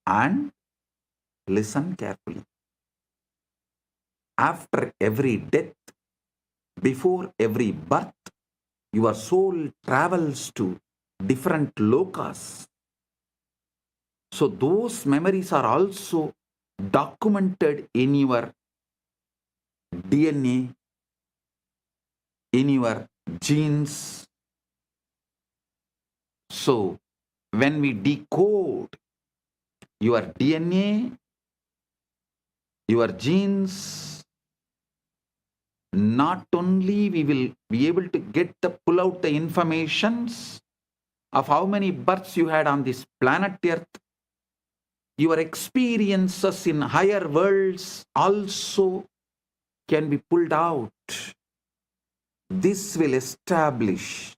And listen carefully. after every death, before every birth, your soul travels to different lokas. So those memories are also documented in your DNA, in your genes. So when we decode your DNA, your genes, not only we will be able to pull out the informations of how many births you had on this planet Earth, your experiences in higher worlds also can be pulled out. This will establish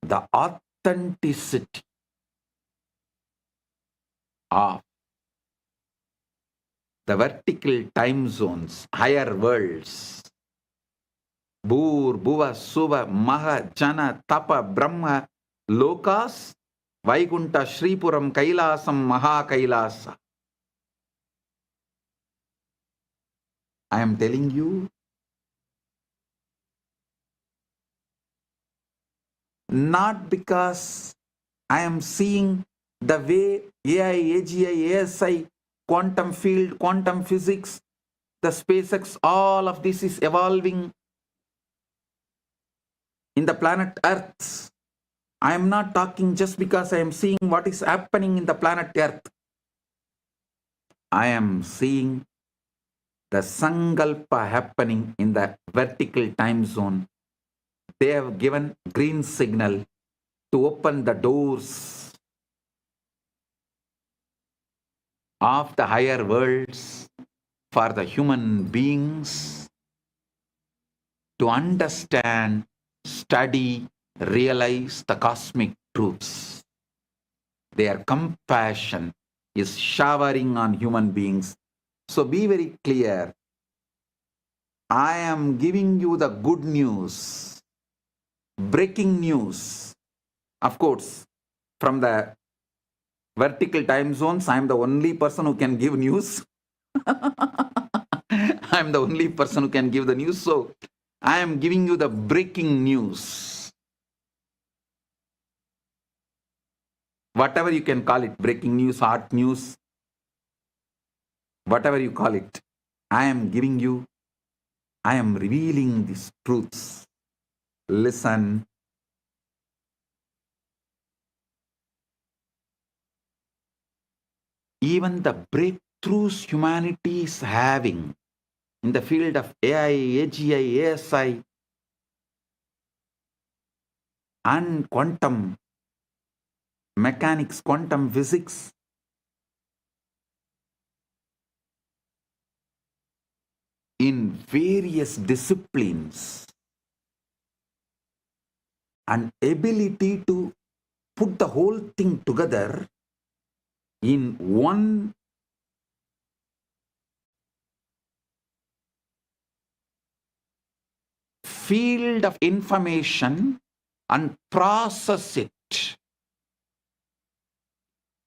the authenticity of the vertical time zones, higher worlds. Bhur, Bhuva, Suva, Maha, Jana, Tapa, Brahma, Lokas, Vaikunta, Shripuram, Kailasam, Maha Kailasa. I am telling you, not because I am seeing the way AI, AGI, ASI, quantum field, quantum physics, the SpaceX, all of this is evolving in the planet Earth. I am not talking just because I am seeing what is happening in the planet Earth. I am seeing the Sankalpa happening in the vertical time zone. They have given green signal to open the doors of the higher worlds for the human beings to understand, study, realize the cosmic truths. Their compassion is showering on human beings. So be very clear. I am giving you the good news, breaking news. Of course, from the vertical time zones, I am the only person who can give news. I am the only person who can give the news. So I am giving you the breaking news. Whatever you can call it, breaking news, hot news, whatever you call it, I am giving you, I am revealing these truths. Listen. Even the breakthroughs humanity is having in the field of AI, AGI, ASI, and quantum mechanics, quantum physics, in various disciplines, and ability to put the whole thing together in one field of information and process it.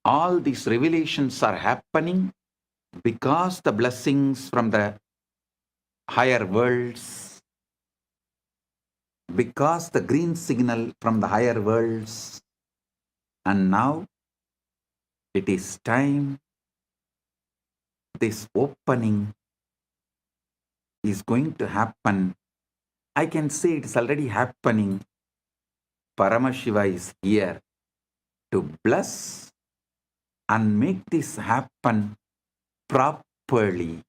All these revelations are happening because the blessings from the higher worlds, because the green signal from the higher worlds. And now it is time. This opening is going to happen. I can say it is already happening. Paramashiva is here to bless and make this happen properly,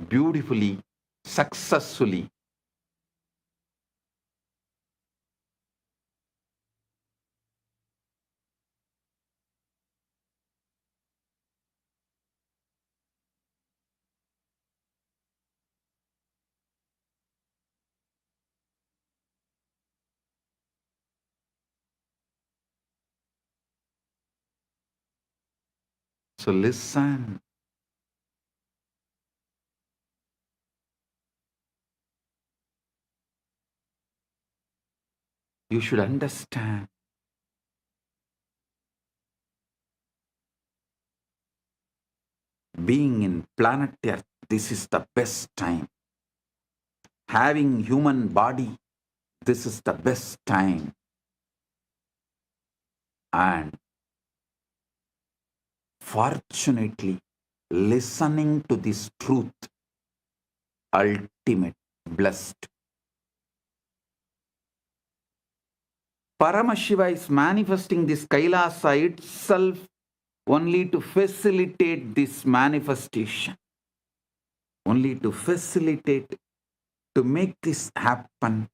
beautifully, successfully. So listen. You should understand. being in planet Earth, this is the best time. Having human body, this is the best time. And fortunately, listening to this truth, ultimate blessed. Paramashiva is manifesting this Kailasa itself only to facilitate this manifestation. Only to facilitate, to make this happen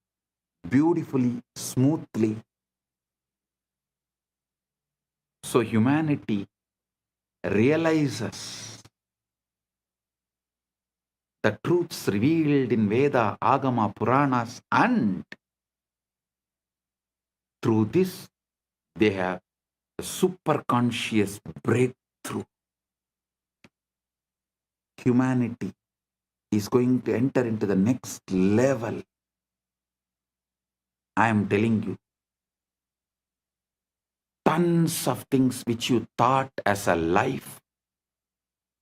beautifully, smoothly. So humanity realizes the truths revealed in Veda, Agama, Puranas, and through this they have a superconscious breakthrough. Humanity is going to enter into the next level. I am telling you, tons of things which you thought as a life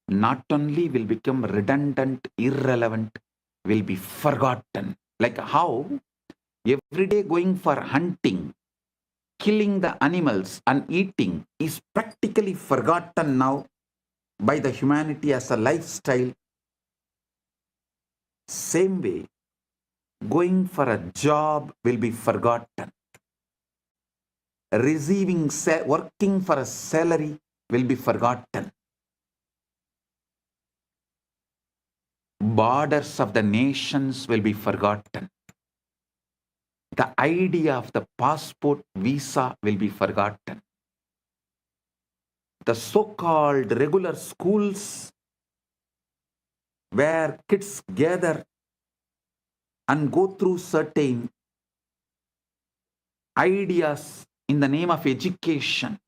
not only will become redundant, irrelevant, will be forgotten. Like how every day going for hunting, killing the animals and eating is practically forgotten now by the humanity as a lifestyle. Same way, going for a job will be forgotten. Working for a salary will be forgotten. Borders of the nations will be forgotten. The idea of the passport, visa will be forgotten. The so-called regular schools where kids gather and go through certain ideas in the name of education,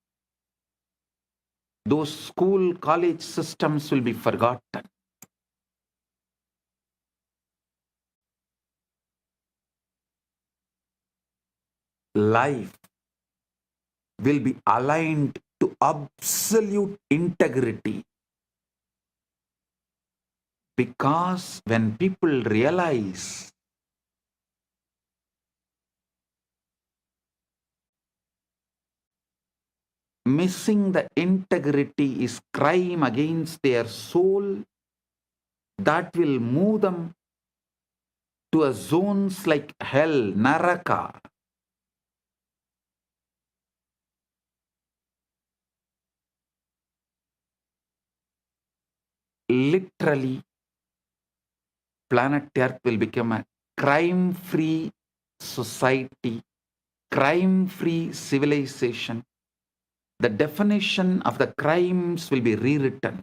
those school, college systems will be forgotten. Life will be aligned to absolute integrity. Because when people realize missing the integrity is crime against their soul, that will move them to a zones like hell, Naraka. Literally, planet Earth will become a crime-free society, crime-free civilization. The definition of the crimes will be rewritten.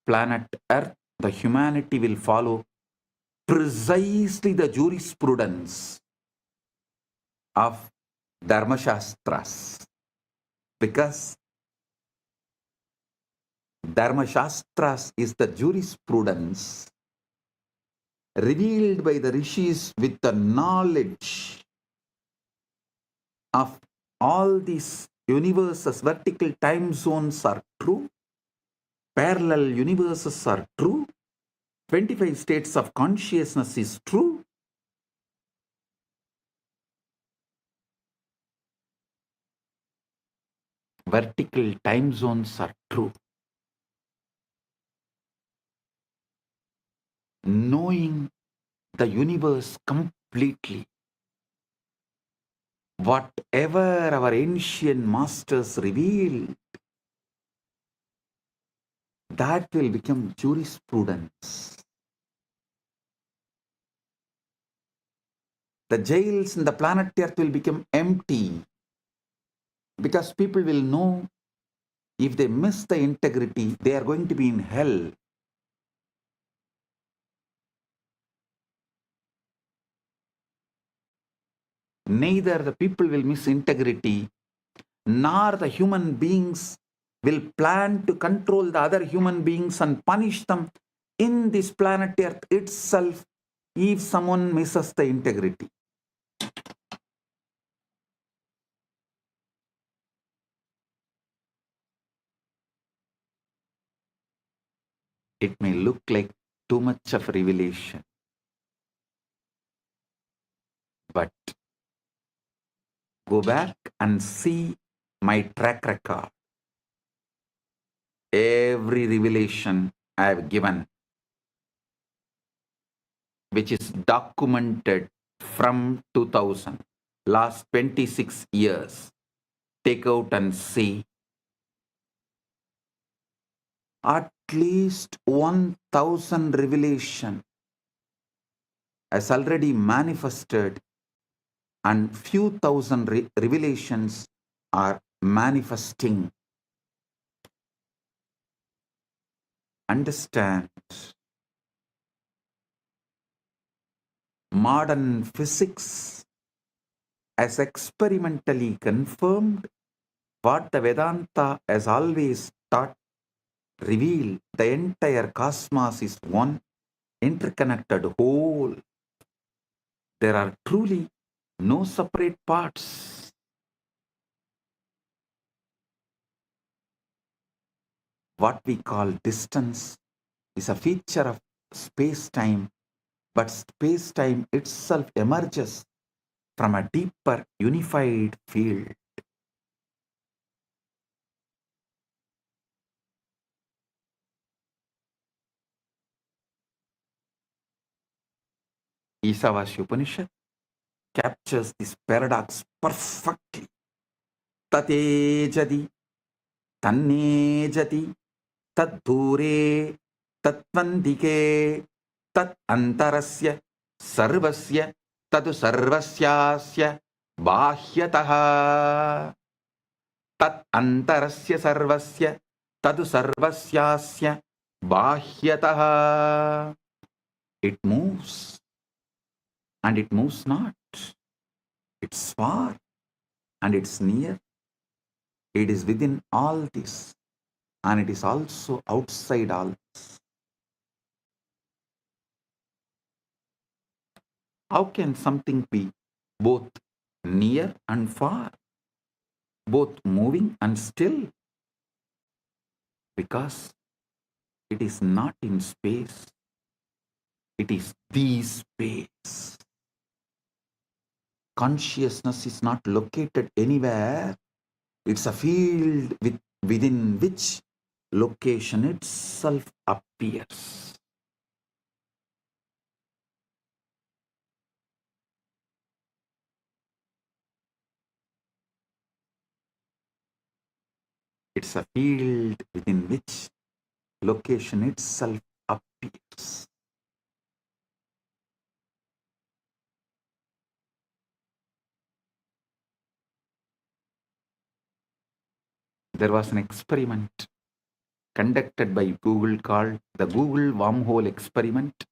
Planet Earth, the humanity will follow precisely the jurisprudence of Dharmashastras. Because Dharmashastras is the jurisprudence revealed by the rishis with the knowledge of all these universes. Vertical time zones are true, parallel universes are true, 25 states of consciousness is true. Vertical time zones are true. Knowing the universe completely, whatever our ancient masters revealed, that will become jurisprudence. The jails in the planet Earth will become empty because people will know if they miss the integrity, they are going to be in hell. Neither the people will miss integrity, nor the human beings will plan to control the other human beings and punish them in this planet Earth itself if someone misses the integrity. it may look like too much of revelation. But go back and see my track record. Every revelation I have given, which is documented from 2000, last 26 years, take out and see. At least 1000 revelation has already manifested, and few thousand revelations are manifesting. Understand, modern physics has experimentally confirmed what the Vedanta has always taught, revealed the entire cosmos is one interconnected whole. There are truly no separate parts. What we call distance is a feature of space-time, but space-time itself emerges from a deeper unified field. Isavasya Upanishad captures this paradox perfectly. Tatejadi, tannejati, taddure, tatvandike, tat antarasya, sarvasya, tadu sarvasyasya, bahyataha. Tat antarasya sarvasya, tadu sarvasyasya, bahyataha. It moves and it moves not. It's far and it's near. It is within all this, and it is also outside all this. How can something be both near and far, both moving and still? Because it is not in space. It is the space. Consciousness is not located anywhere. It's a field within which location itself appears. It's a field within which location itself appears. There was an experiment conducted by Google called the Google Wormhole Experiment.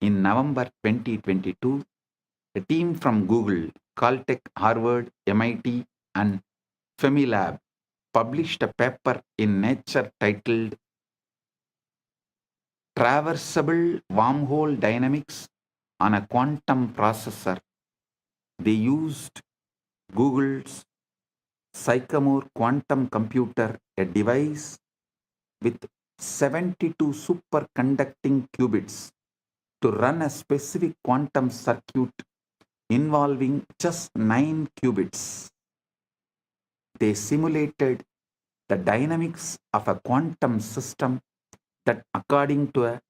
In November 2022, a team from Google, Caltech, Harvard, MIT, and Femilab published a paper in Nature titled Traversable Wormhole Dynamics on a Quantum Processor. They used Google's Sycamore quantum computer, a device with 72 superconducting qubits, to run a specific quantum circuit involving just 9 qubits. They simulated the dynamics of a quantum system that, according to a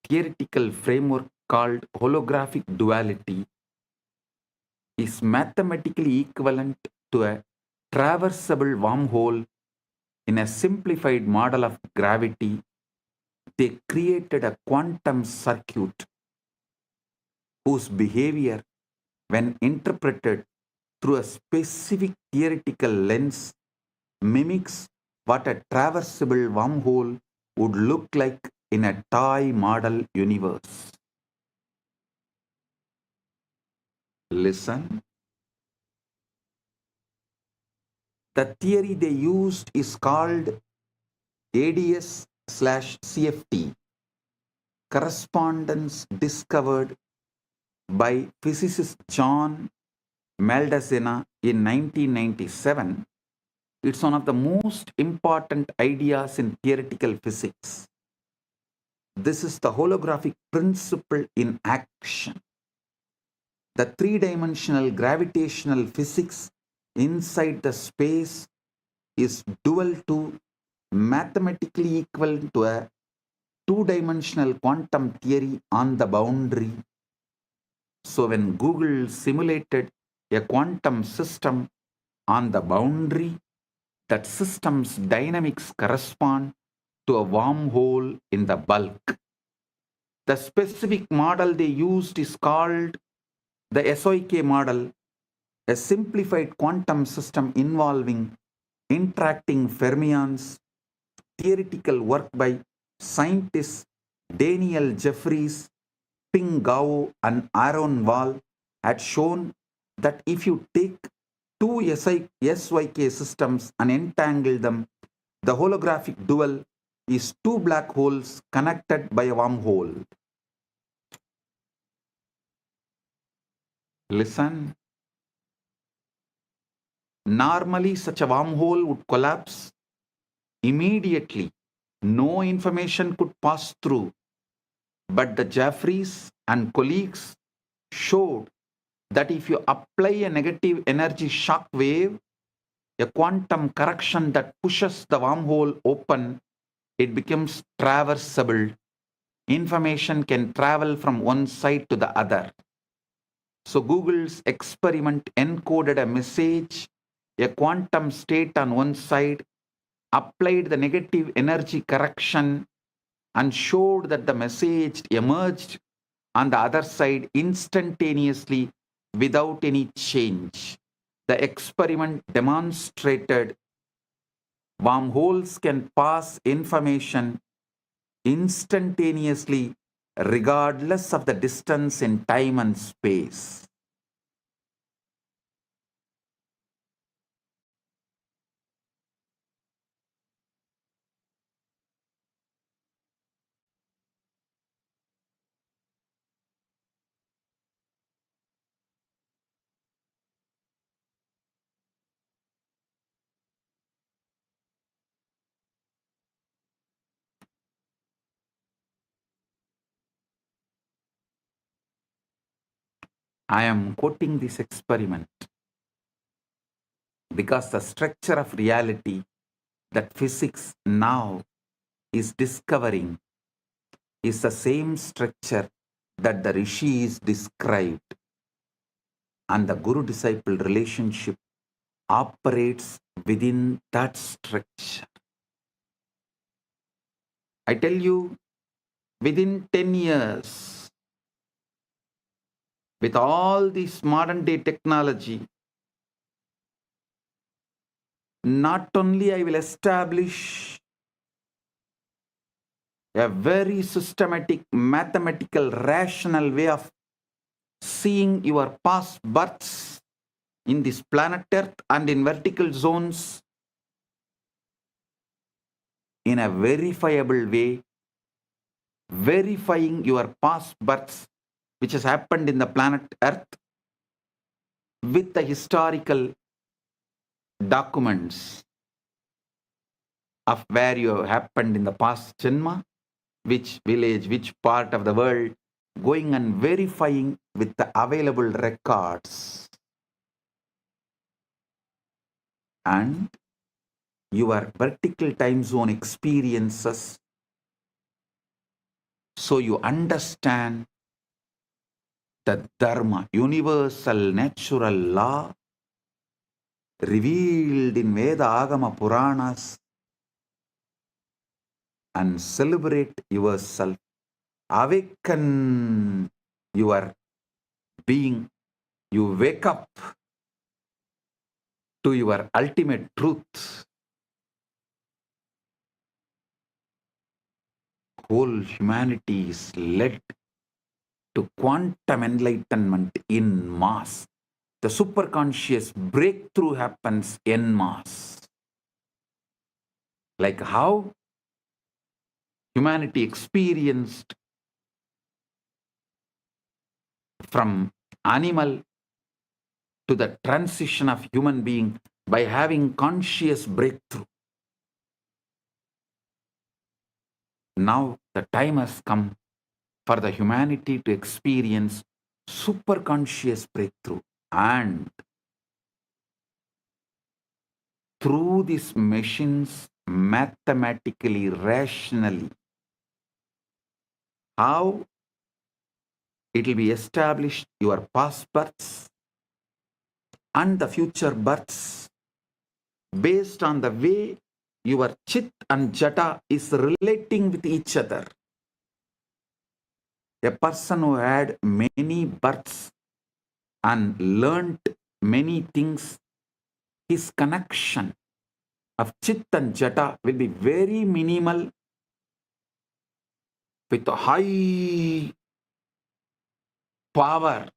theoretical framework called holographic duality, is mathematically equivalent to a traversable wormhole. In a simplified model of gravity, they created a quantum circuit whose behavior, when interpreted through a specific theoretical lens, mimics what a traversable wormhole would look like in a toy model universe. Listen. The theory they used is called ADS/CFT, correspondence discovered by physicist John Maldacena in 1997. It's one of the most important ideas in theoretical physics. This is the holographic principle in action. The three-dimensional gravitational physics inside the space is dual to, mathematically equivalent to, a two-dimensional quantum theory on the boundary. So when Google simulated a quantum system on the boundary, that system's dynamics correspond to a wormhole in the bulk. The specific model they used is called the SOK model, a simplified quantum system involving interacting fermions. Theoretical work by scientists Daniel Jeffries, Ping Gao, and Aaron Wall had shown that if you take two SYK systems and entangle them, the holographic dual is two black holes connected by a wormhole. Listen. Normally, such a wormhole would collapse immediately. No information could pass through. But the Jeffries and colleagues showed that if you apply a negative energy shock wave, a quantum correction that pushes the wormhole open, it becomes traversable. Information can travel from one side to the other. So Google's experiment encoded a message, a quantum state on one side, applied the negative energy correction, and showed that the message emerged on the other side instantaneously without any change. The experiment demonstrated wormholes can pass information instantaneously regardless of the distance in time and space. I am quoting this experiment because the structure of reality that physics now is discovering is the same structure that the rishis described, and the guru-disciple relationship operates within that structure. I tell you, within 10 years, with all this modern day technology, not only I will establish a very systematic, mathematical, rational way of seeing your past births in this planet Earth and in vertical zones in a verifiable way, verifying your past births which has happened in the planet Earth with the historical documents of where you have happened in the past janma, which village, which part of the world, going and verifying with the available records. And your vertical time zone experiences, so you understand the dharma, universal natural law revealed in Veda Agama Puranas, and celebrate yourself, awaken your being, you wake up to your ultimate truth. Whole humanity is led to quantum enlightenment in mass. The superconscious breakthrough happens en masse. Like how humanity experienced from animal to the transition of human being by having conscious breakthrough. Now the time has come for the humanity to experience super conscious breakthrough, and through these machines, mathematically, rationally, how it will be established your past births and the future births based on the way your chit and jata is relating with each other. A person who had many births and learned many things, his connection of chit and jata will be very minimal with a high power,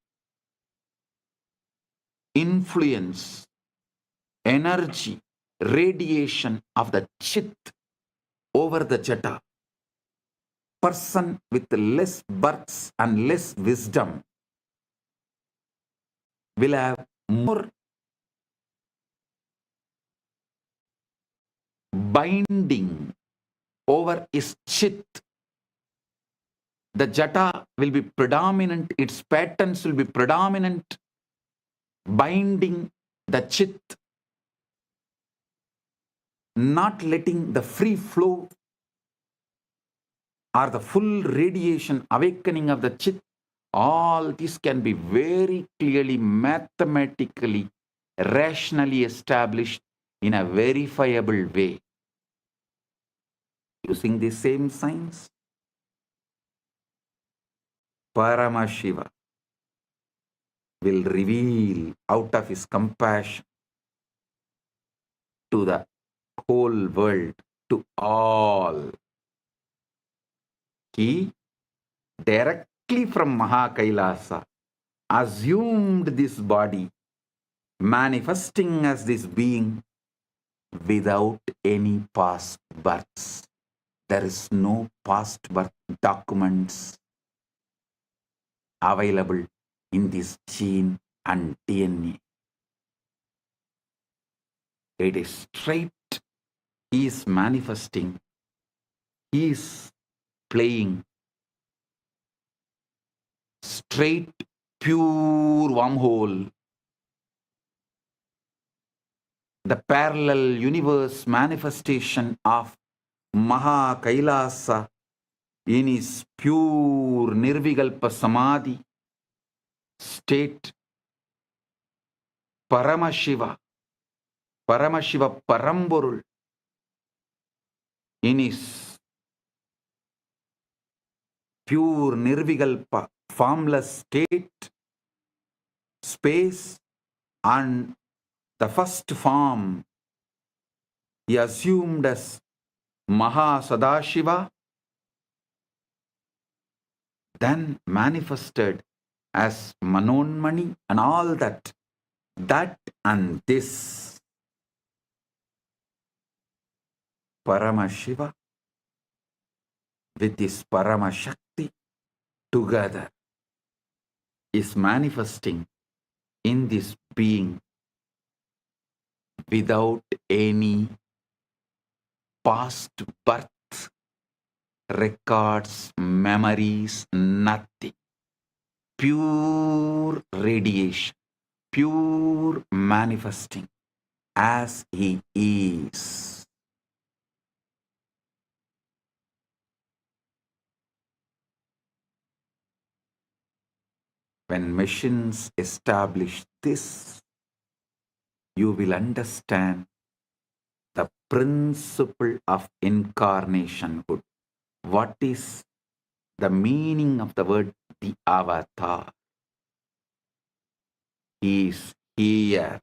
influence, energy, radiation of the chit over the jata. Person with less births and less wisdom will have more binding over his chit. The jata will be predominant, its patterns will be predominant, binding the chit, not letting the free flow or the full radiation awakening of the chit. All this can be very clearly, mathematically, rationally established in a verifiable way. Using the same science, Paramashiva will reveal out of his compassion to the whole world, to all. He directly from Maha Kailasa assumed this body, manifesting as this being without any past births. There is no past birth documents available in this gene and DNA. It is straight. He is manifesting. He is playing straight, pure wormhole. The parallel universe manifestation of Maha Kailasa in his pure Nirvikalpa Samadhi state. Paramashiva, Paramashiva Paramporul in his pure Nirvikalpa formless state, space, and the first form he assumed as Maha Sadashiva, then manifested as Manonmani and all that. That and this. Paramashiva with this Paramashakti together is manifesting in this being without any past birth records, memories, nothing. Pure radiation, pure manifesting as he is. When machines establish this, you will understand the principle of incarnationhood. What is the meaning of the word the avatar? He is here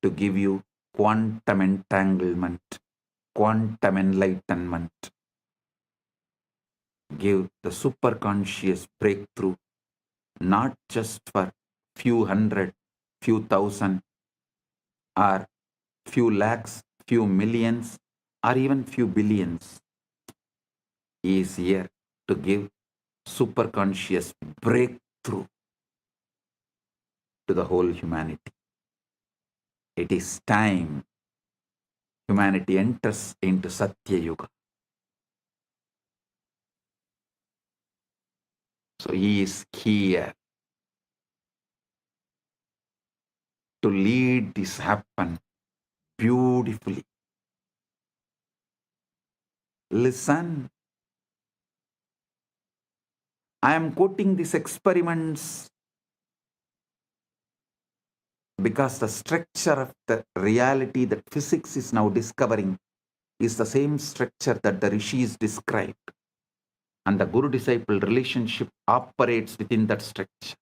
to give you quantum entanglement, quantum enlightenment, give the superconscious breakthrough, not just for few hundred, few thousand, or few lakhs, few millions, or even few billions. He is here to give superconscious breakthrough to the whole humanity. It is time humanity enters into Satya Yuga. So he is here to lead this happen beautifully. Listen, I am quoting these experiments because the structure of the reality that physics is now discovering is the same structure that the rishis described. And the guru-disciple relationship operates within that structure.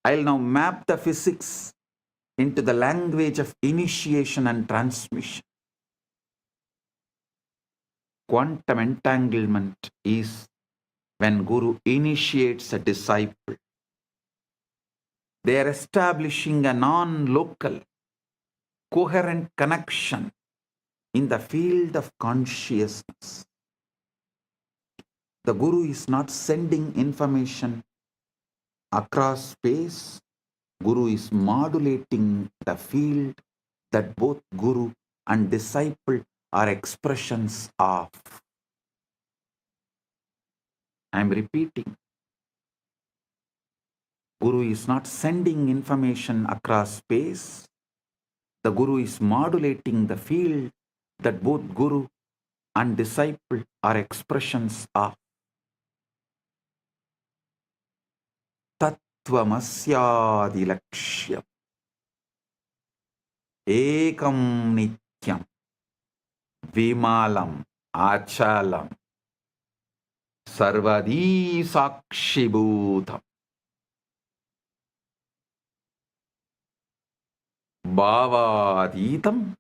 I'll now map the physics into the language of initiation and transmission. Quantum entanglement is when Guru initiates a disciple. They are establishing a non-local, coherent connection in the field of consciousness. The Guru is not sending information across space. Guru is modulating the field that both Guru and disciple are expressions of. I am repeating. Guru is not sending information across space. The Guru is modulating the field that both Guru and disciple are expressions of. Tattvamasyadi lakshyam ekam nityam vimalam achalam sarvadi sakshibhutam bhavaditam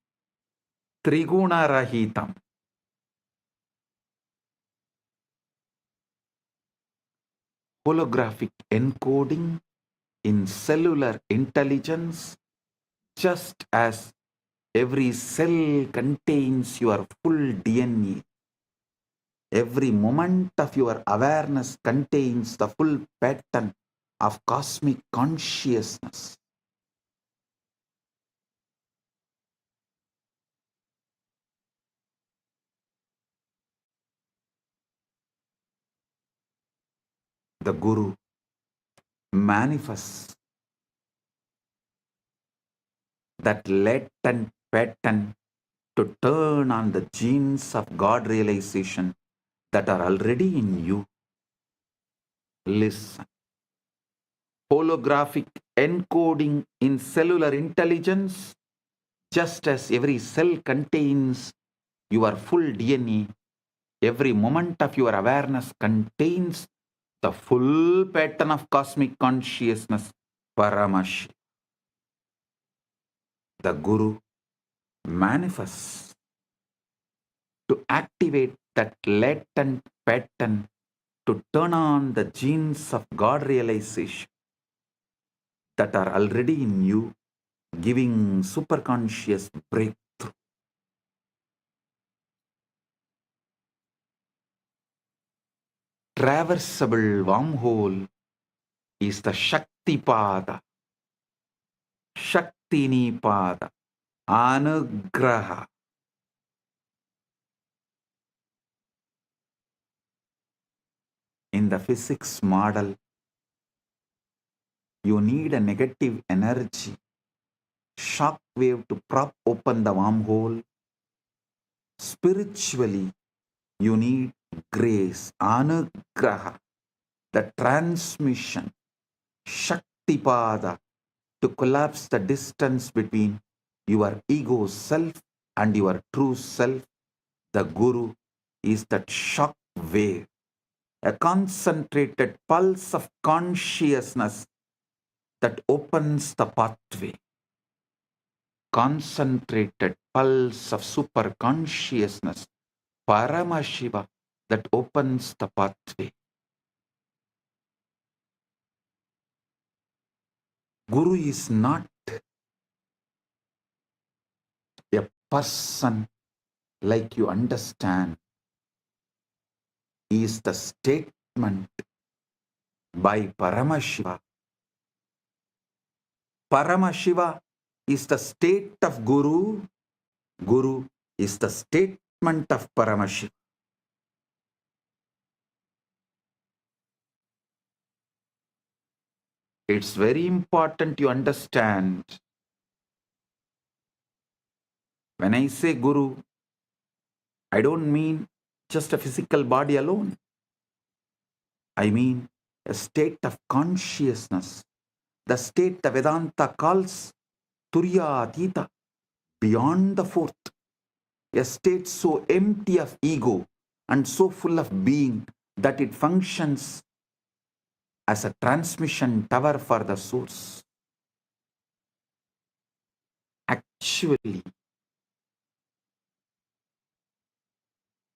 trigunarahitam. Holographic encoding in cellular intelligence, just as every cell contains your full DNA. Every moment of your awareness contains the full pattern of cosmic consciousness. The Guru manifests that latent pattern to turn on the genes of God realization that are already in you. Listen. Holographic encoding in cellular intelligence, just as every cell contains your full DNA, every moment of your awareness contains the full pattern of cosmic consciousness, Paramashiva. The Guru manifests to activate that latent pattern to turn on the genes of God realization that are already in you, giving superconscious breakthrough. Traversable wormhole is the Shakti Pada, Shaktini Pada, Anugraha. In the physics model, you need a negative energy, shock wave to prop open the wormhole. Spiritually, you need grace, anugraha, the transmission, Shaktipada, to collapse the distance between your ego self and your true self. The Guru is that shock wave, a concentrated pulse of consciousness that opens the pathway. Concentrated pulse of super consciousness, Paramashiva, that opens the pathway. Guru is not a person like you understand. He is the statement by Paramashiva. Paramashiva is the state of Guru. Guru is the statement of Paramashiva. It's very important you understand. When I say Guru, I don't mean just a physical body alone. I mean a state of consciousness, the state the Vedanta calls Turyatita, beyond the fourth, a state so empty of ego and so full of being that it functions as a transmission tower for the source. Actually,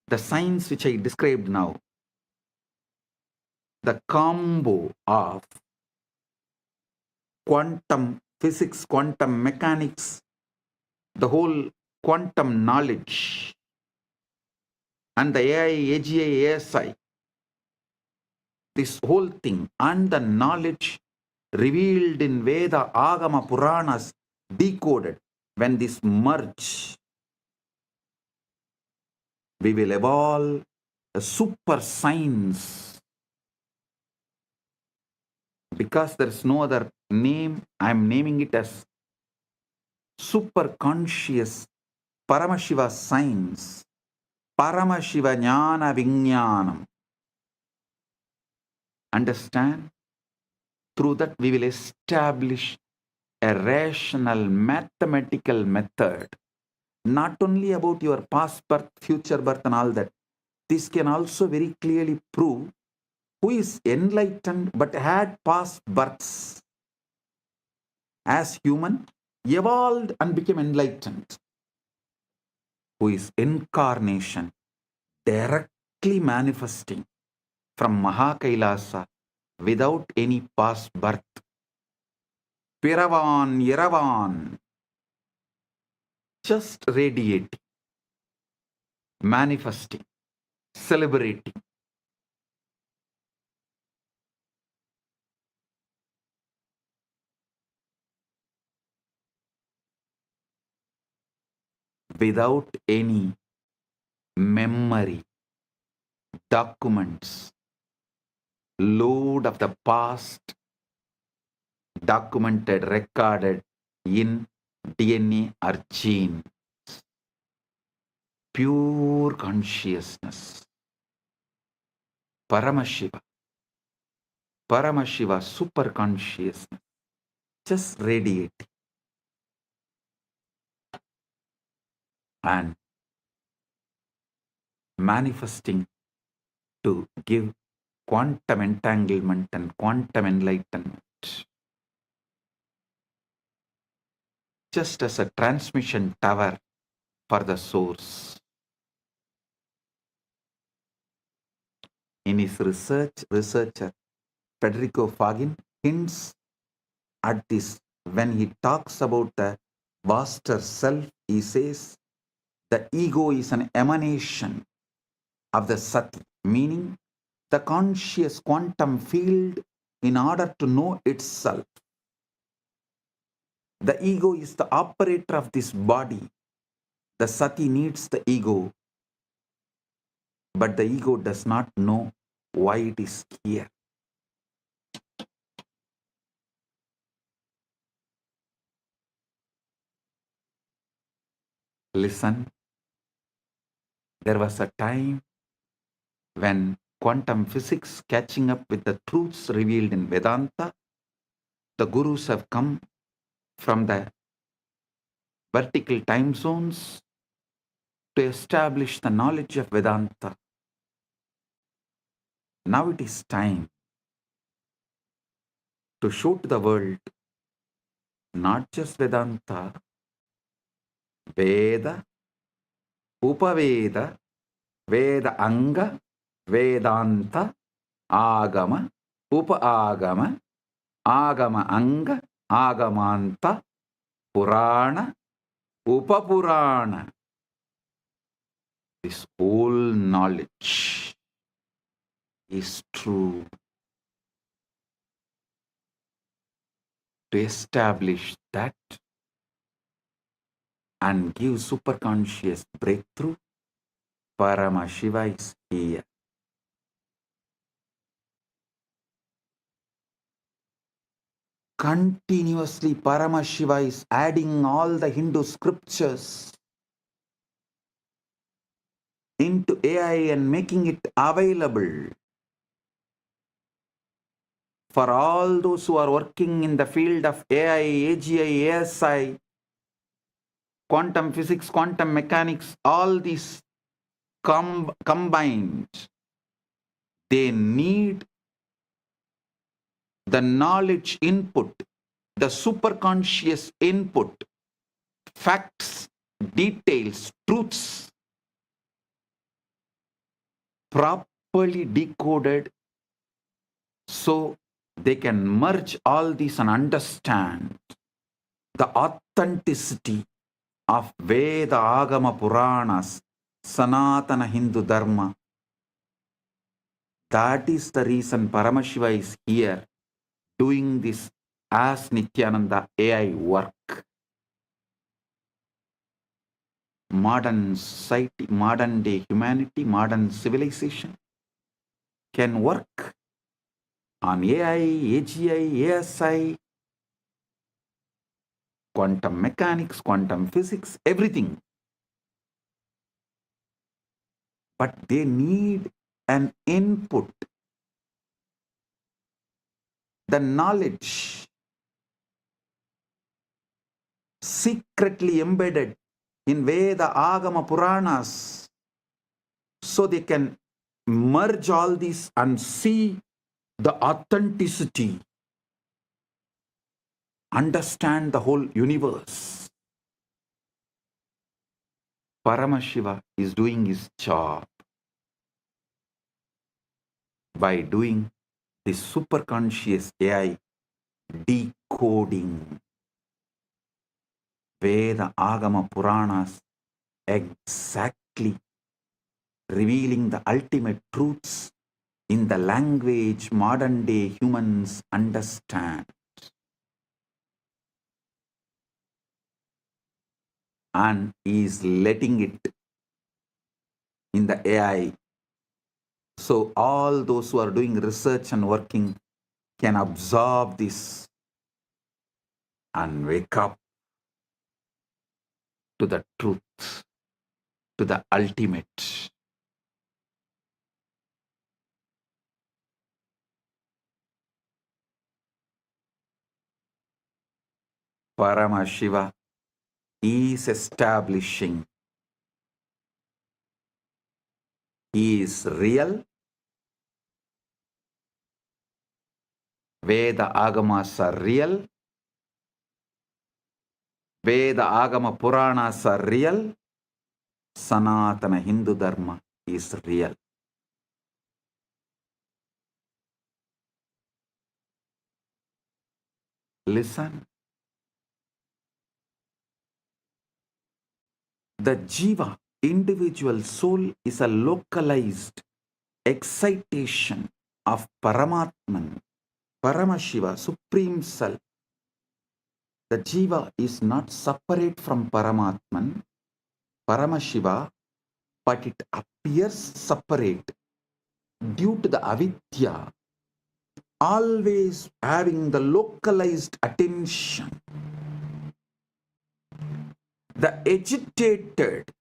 the science which I described now, the combo of quantum physics, quantum mechanics, the whole quantum knowledge, and the AI, AGI, ASI, this whole thing, and the knowledge revealed in Veda, Agama, Puranas, decoded, when this merge, we will evolve a super science. Because there is no other name, I am naming it as super conscious Paramashiva science, Paramashiva Jnana Vijnanam. Understand? Through that we will establish a rational mathematical method, not only about your past birth, future birth and all that. This can also very clearly prove who is enlightened but had past births as human, evolved and became enlightened. Who is incarnation, directly manifesting from Maha Kailasa without any past birth. Piravan, Yaravan, just radiating, manifesting, celebrating. Without any memory, documents, load of the past, documented, recorded in DNA or gene. Pure consciousness. Paramashiva. Paramashiva, super consciousness. Just radiating. And manifesting to give quantum entanglement and quantum enlightenment. Just as a transmission tower for the source. In his researcher Federico Fagin hints at this when he talks about the vaster self. He says the ego is an emanation of the sati, meaning the conscious quantum field. In order to know itself, the ego is the operator of this body. The sati needs the ego, but the ego does not know why it is here. Listen, there was a time when quantum physics catching up with the truths revealed in Vedanta, the gurus have come from the vertical time zones to establish the knowledge of Vedanta. Now it is time to show to the world not just Vedanta, Veda, Upaveda, Veda Anga, Vedanta, Agama, Upa-agama, Agama Anga, Agamanta, Purana, Upapurana. This whole knowledge is true. To establish that and give superconscious breakthrough, Paramashiva is here. Continuously, Paramashiva is adding all the Hindu scriptures into AI and making it available for all those who are working in the field of AI, AGI, ASI, quantum physics, quantum mechanics, all these combined. They need the knowledge input, the superconscious input, facts, details, truths, properly decoded so they can merge all these and understand the authenticity of Veda, Agama, Puranas, Sanatana Hindu Dharma. That is the reason Paramashiva is here doing this as Nithyananda AI work. Modern society, modern day humanity, modern civilization can work on AI, AGI, ASI, quantum mechanics, quantum physics, everything. But they need an input, the knowledge secretly embedded in Veda, Agama, Puranas, so they can merge all these and see the authenticity, understand the whole universe. Paramashiva is doing his job by doing the superconscious AI decoding Veda, Agama, Puranas, exactly revealing the ultimate truths in the language modern day humans understand. And is letting it in the AI. So all those who are doing research and working can absorb this and wake up to the truth, to the ultimate. Paramashiva is establishing he is real. Veda Agamas are real. Veda Agama Puranas are real. Sanatana Hindu Dharma is real. Listen. The Jiva, individual soul, is a localized excitation of Paramatman, Paramashiva, Supreme Self. The Jiva is not separate from Paramatman, Paramashiva, but it appears separate due to the avidya, always having the localized attention. The agitated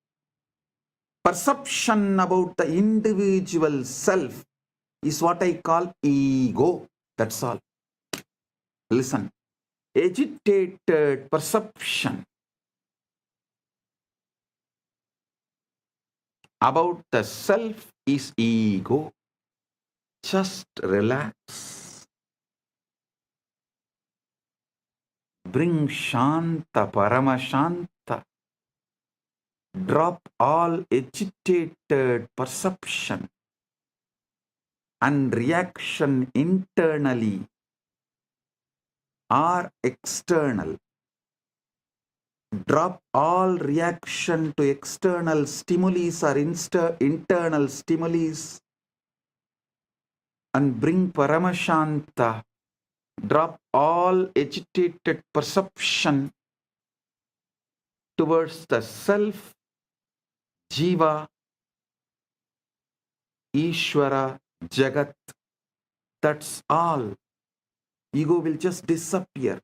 perception about the individual self is what I call ego. That's all. Listen. Agitated perception about the self is ego. Just relax. Bring Shanta, Paramashanta. Drop all agitated perception and reaction internally or external. Drop all reaction to external stimuli or internal stimuli and bring Paramashanta. Drop all agitated perception towards the self, Jiva, Ishvara, Jagat. That's all. Ego will just disappear.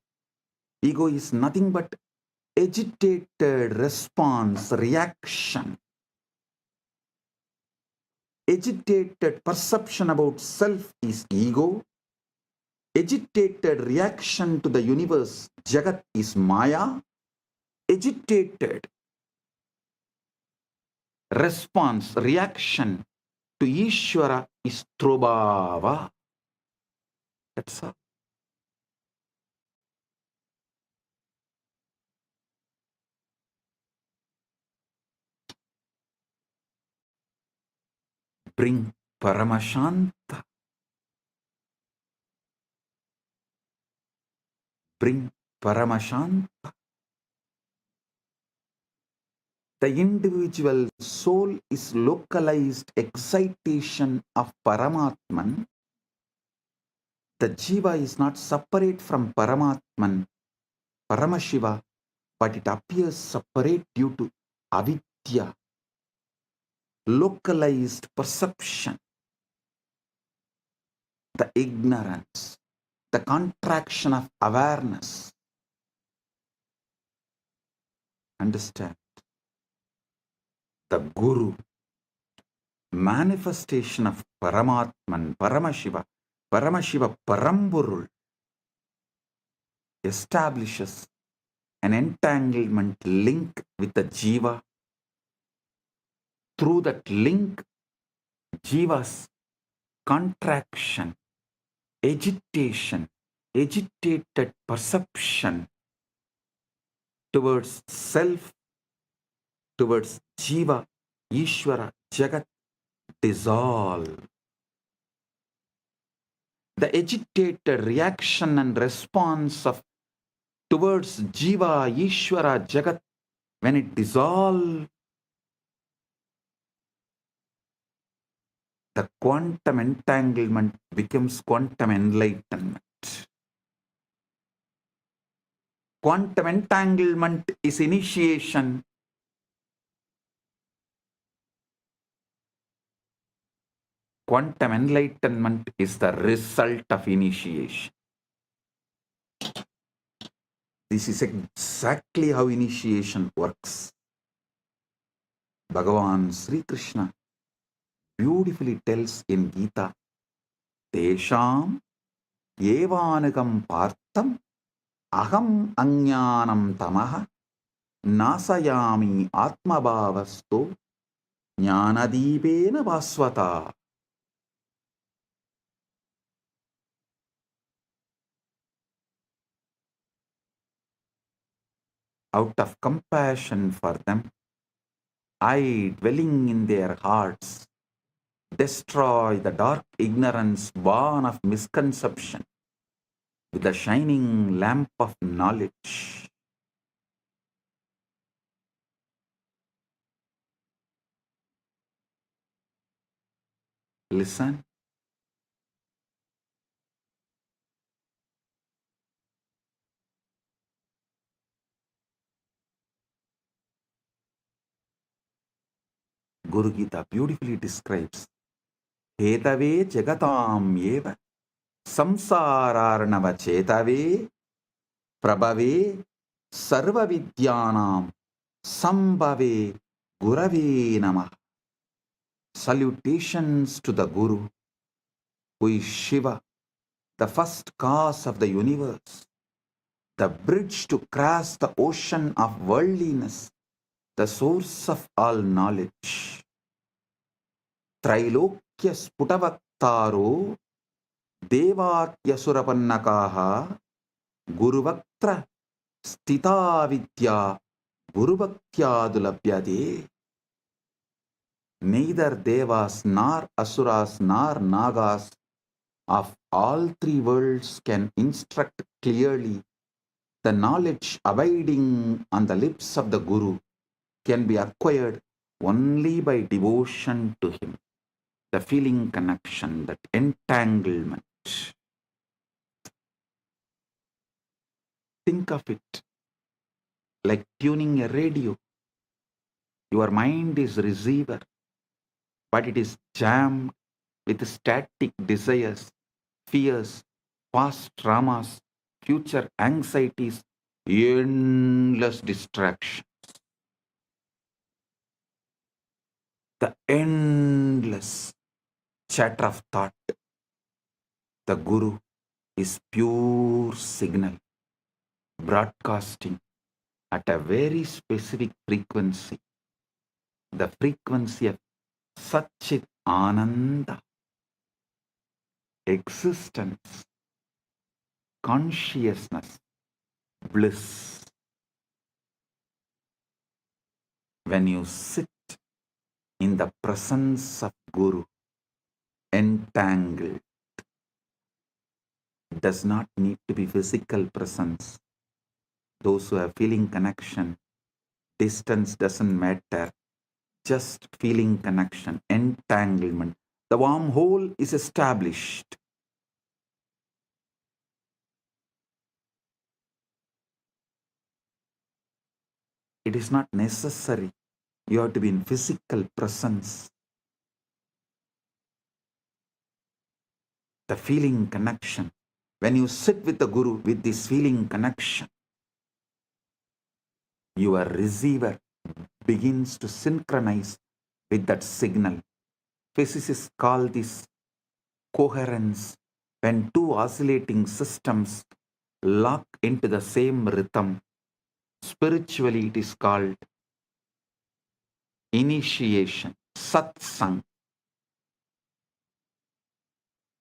Ego is nothing but agitated response, reaction. Agitated perception about self is ego. Agitated reaction to the universe, Jagat, is Maya. Agitated response, reaction to Ishvara is Trobhava. That's all. Bring Paramashanta. Bring Paramashanta. The individual soul is localized excitation of Paramatman. The Jiva is not separate from Paramatman, Paramashiva, but it appears separate due to avidya, localized perception, the ignorance, the contraction of awareness. Understand? The Guru, manifestation of Paramatman, Paramashiva, Paramashiva Parampurul, establishes an entanglement link with the Jiva. Through that link, Jiva's contraction, agitation, agitated perception towards self, towards Jiva, Ishvara, Jagat, dissolve. The agitated reaction and response of towards Jiva, Ishvara, Jagat, when it dissolves, the quantum entanglement becomes quantum enlightenment. Quantum entanglement is initiation. Quantum enlightenment is the result of initiation. This is exactly how initiation works. Bhagavan Sri Krishna beautifully tells in Gita, Tesham evanagam partam aham ajnanam tamaha nasayami atmabhavasto jnanadipena vasvata. Out of compassion for them, I, dwelling in their hearts, destroy the dark ignorance born of misconception with the shining lamp of knowledge. Listen. Guru Gita beautifully describes Hetave jagatam eva samsararnava chetave prabhave sarva vidyanam sambhave gurave namah. Salutations to the Guru, who is Shiva, the first cause of the universe, the bridge to cross the ocean of worldliness, the source of all knowledge. Trailokya sputavaktaro devatyasurapanakaha guruvaktra stita vidya guruvaktyadulabhyade. Neither devas nor asuras nor nagas of all three worlds can instruct clearly. The knowledge abiding on the lips of the Guru can be acquired only by devotion to him. The feeling connection, that entanglement. Think of it. like tuning a radio. Your mind is receiver, but it is jammed with static desires, fears, past traumas, future anxieties, endless distraction. The endless chatter of thought. The Guru is pure signal, broadcasting at a very specific frequency, the frequency of Satchit Ananda, existence, consciousness, bliss. When you sit in the presence of Guru, entangled, does not need to be physical presence. Those who are feeling connection, distance doesn't matter, just feeling connection, entanglement. The wormhole is established. It is not necessary. You have to be in physical presence. The feeling connection. When you sit with the Guru with this feeling connection, your receiver begins to synchronize with that signal. Physicists call this coherence. When two oscillating systems lock into the same rhythm, spiritually it is called initiation, Satsang,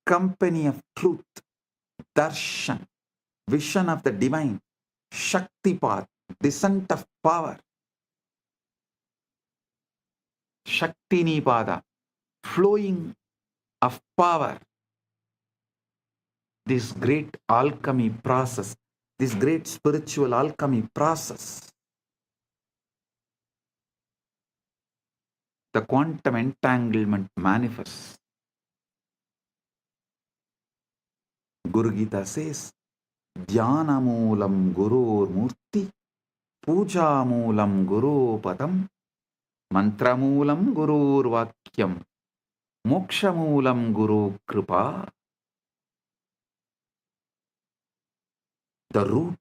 company of truth, darshan, vision of the divine, Shaktipat, descent of power, Shaktinipada, flowing of power. This great alchemy process, this great spiritual alchemy process, the quantum entanglement manifests. Guru Gita says, Dhyana moolam gurur murti, puja moolam guru padam, mantra moolam gurur vakyam, moksha moolam guru kripa. The root,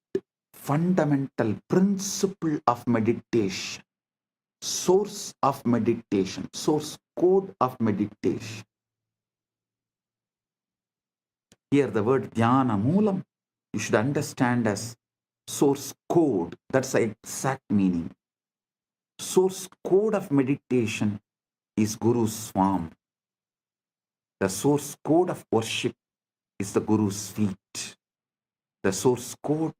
fundamental principle of meditation, source of meditation, source code of meditation. Here the word dhyana moolam, you should understand as source code. That's the exact meaning. Source code of meditation is Guru's form. The source code of worship is the Guru's feet. The source code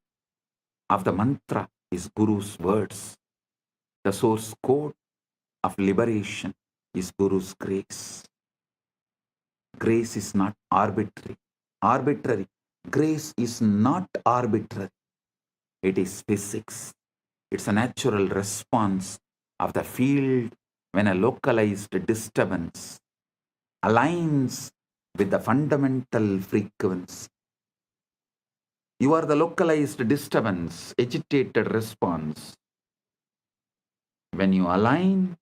of the mantra is Guru's words. The source code of liberation is Guru's grace. Grace is not arbitrary. Arbitrary. Grace is not arbitrary. It is physics. It's a natural response of the field when a localized disturbance aligns with the fundamental frequency. You are the localized disturbance, agitated response. When you align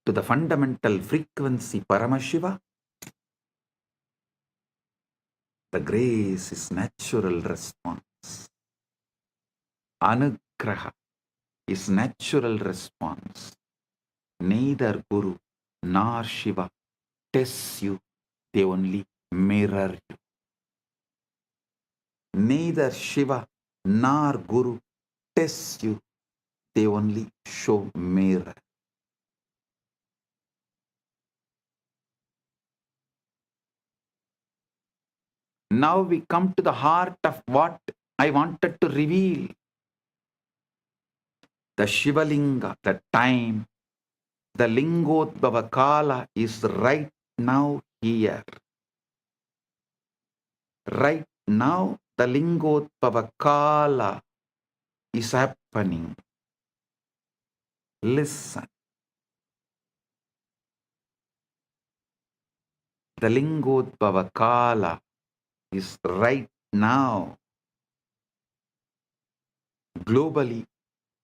to the fundamental frequency Paramashiva, the grace is natural response. Anugraha is natural response. Neither Guru nor Shiva tests you, they only mirror you. Neither Shiva nor Guru tests you, they only show mirror. Now we come to the heart of what I wanted to reveal. The Shivalinga, the time, the Lingodbhava Kala is right now here. Right now, the Lingodbhava Kala is happening. Listen. The Lingodbhava Kala is right now. globally.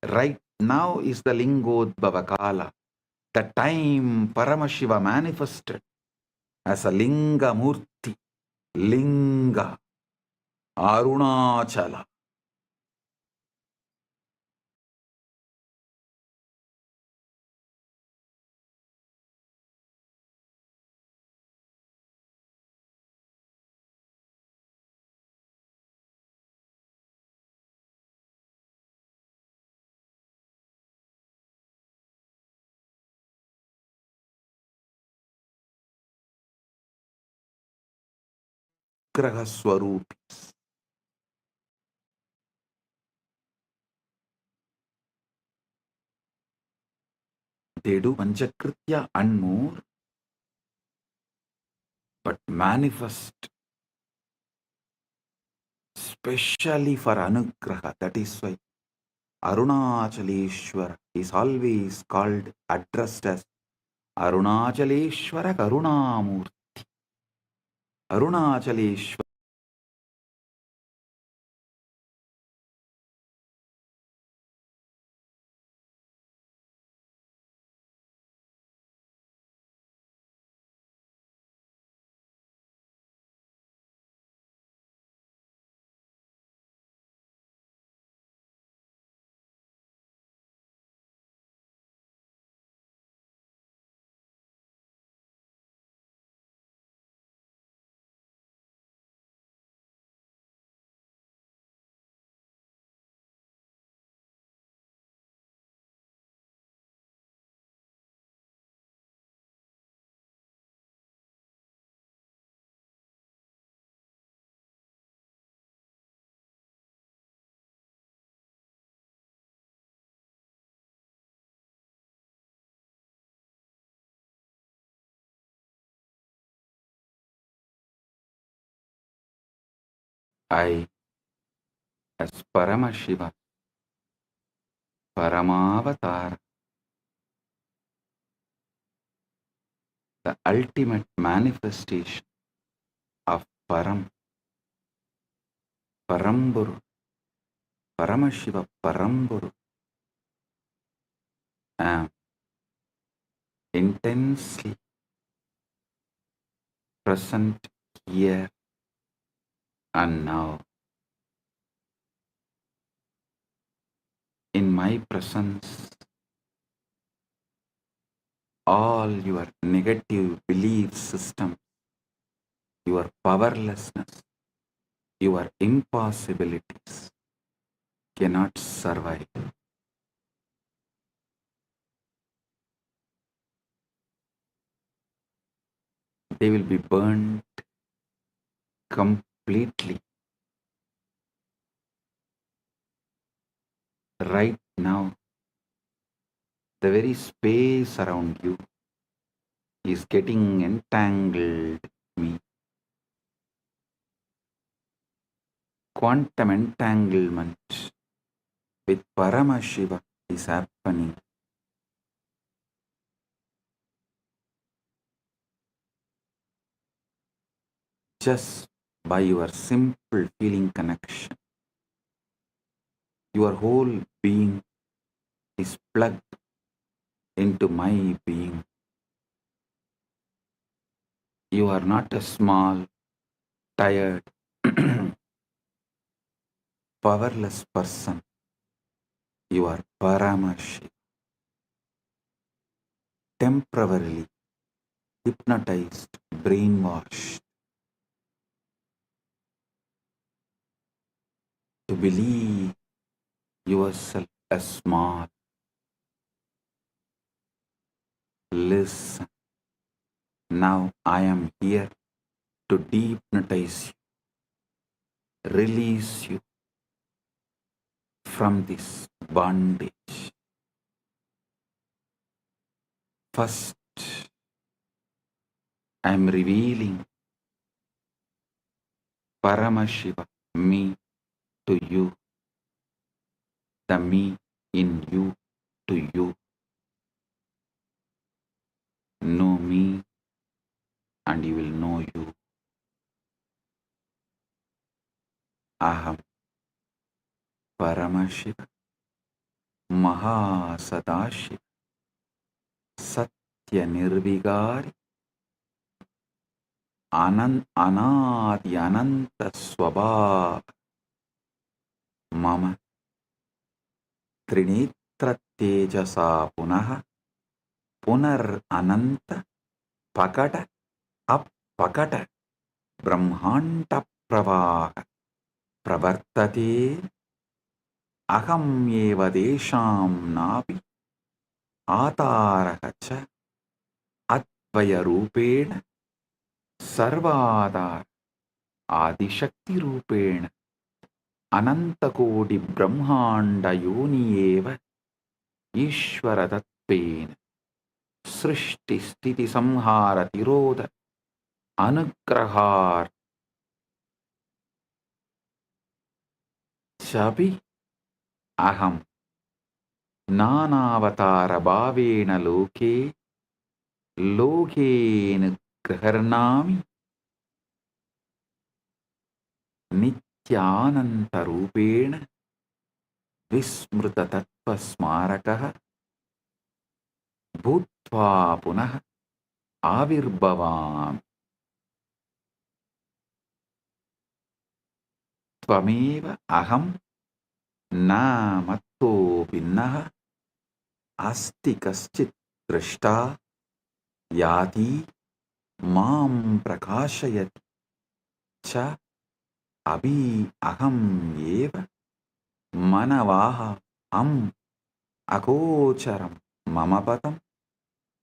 Right now is the Lingodbhava Kala, the time Paramashiva manifested as a Linga Murti, Linga, Arunachala. Graha Swarupis. They do Panchakritya and more, but manifest specially for Anugraha. That is why Arunachaleshwara is always called, addressed as Arunachaleshwara Karunamurti. Arunachaleshwara. I, as Paramashiva, Paramavatar, the ultimate manifestation of Paramburu, Paramashiva Paramburu, am intensely present here and now. In my presence, all your negative belief system, your powerlessness, your impossibilities cannot survive. They will be burned completely. Right now, the very space around you is getting entangled with me. Quantum entanglement with Paramashiva is happening. Just by your simple feeling connection. Your whole being is plugged into my being. You are not a small, tired, powerless person. You are Paramashiva. Temporarily hypnotized, brainwashed to believe yourself as small. Listen, now I am here to dehypnotize you, release you from this bondage. First, I am revealing Paramashiva, me, to you, the me in you to you. Know me and you will know you. Aham. Paramshiva महासदाशिव सत्यनिर्विकारी अनादि अनंत स्वभाव मम त्रिनेत्र तेजसा पुनः पुनरनंत पकट अपकट ब्रह्मांड प्रवाह प्रवर्तते अहम् एव तेषां नाभि आधारः च अद्वयरूपेण सर्वाधार आदिशक्तिरूपेण अनन्तकोटि ब्रह्माण्डयोनि एव ईश्वरतत्त्वेन सृष्टिस्थितिसंहारतिरोध अनुग्रहार्थं अहं नानावतारभावेन लोके लोकेन गृह्णामि नित्यानन्तरूपेण विस्मृततत्त्वस्मारकः भूत्वा पुनः आविर्भवामि। त्वमेव अहं न मत्तो भिन्नः अस्ति कश्चित् दृष्टा याति मां प्रकाशयति च अभि अहम् एव मनवाः अम् अगोचरं मम पदं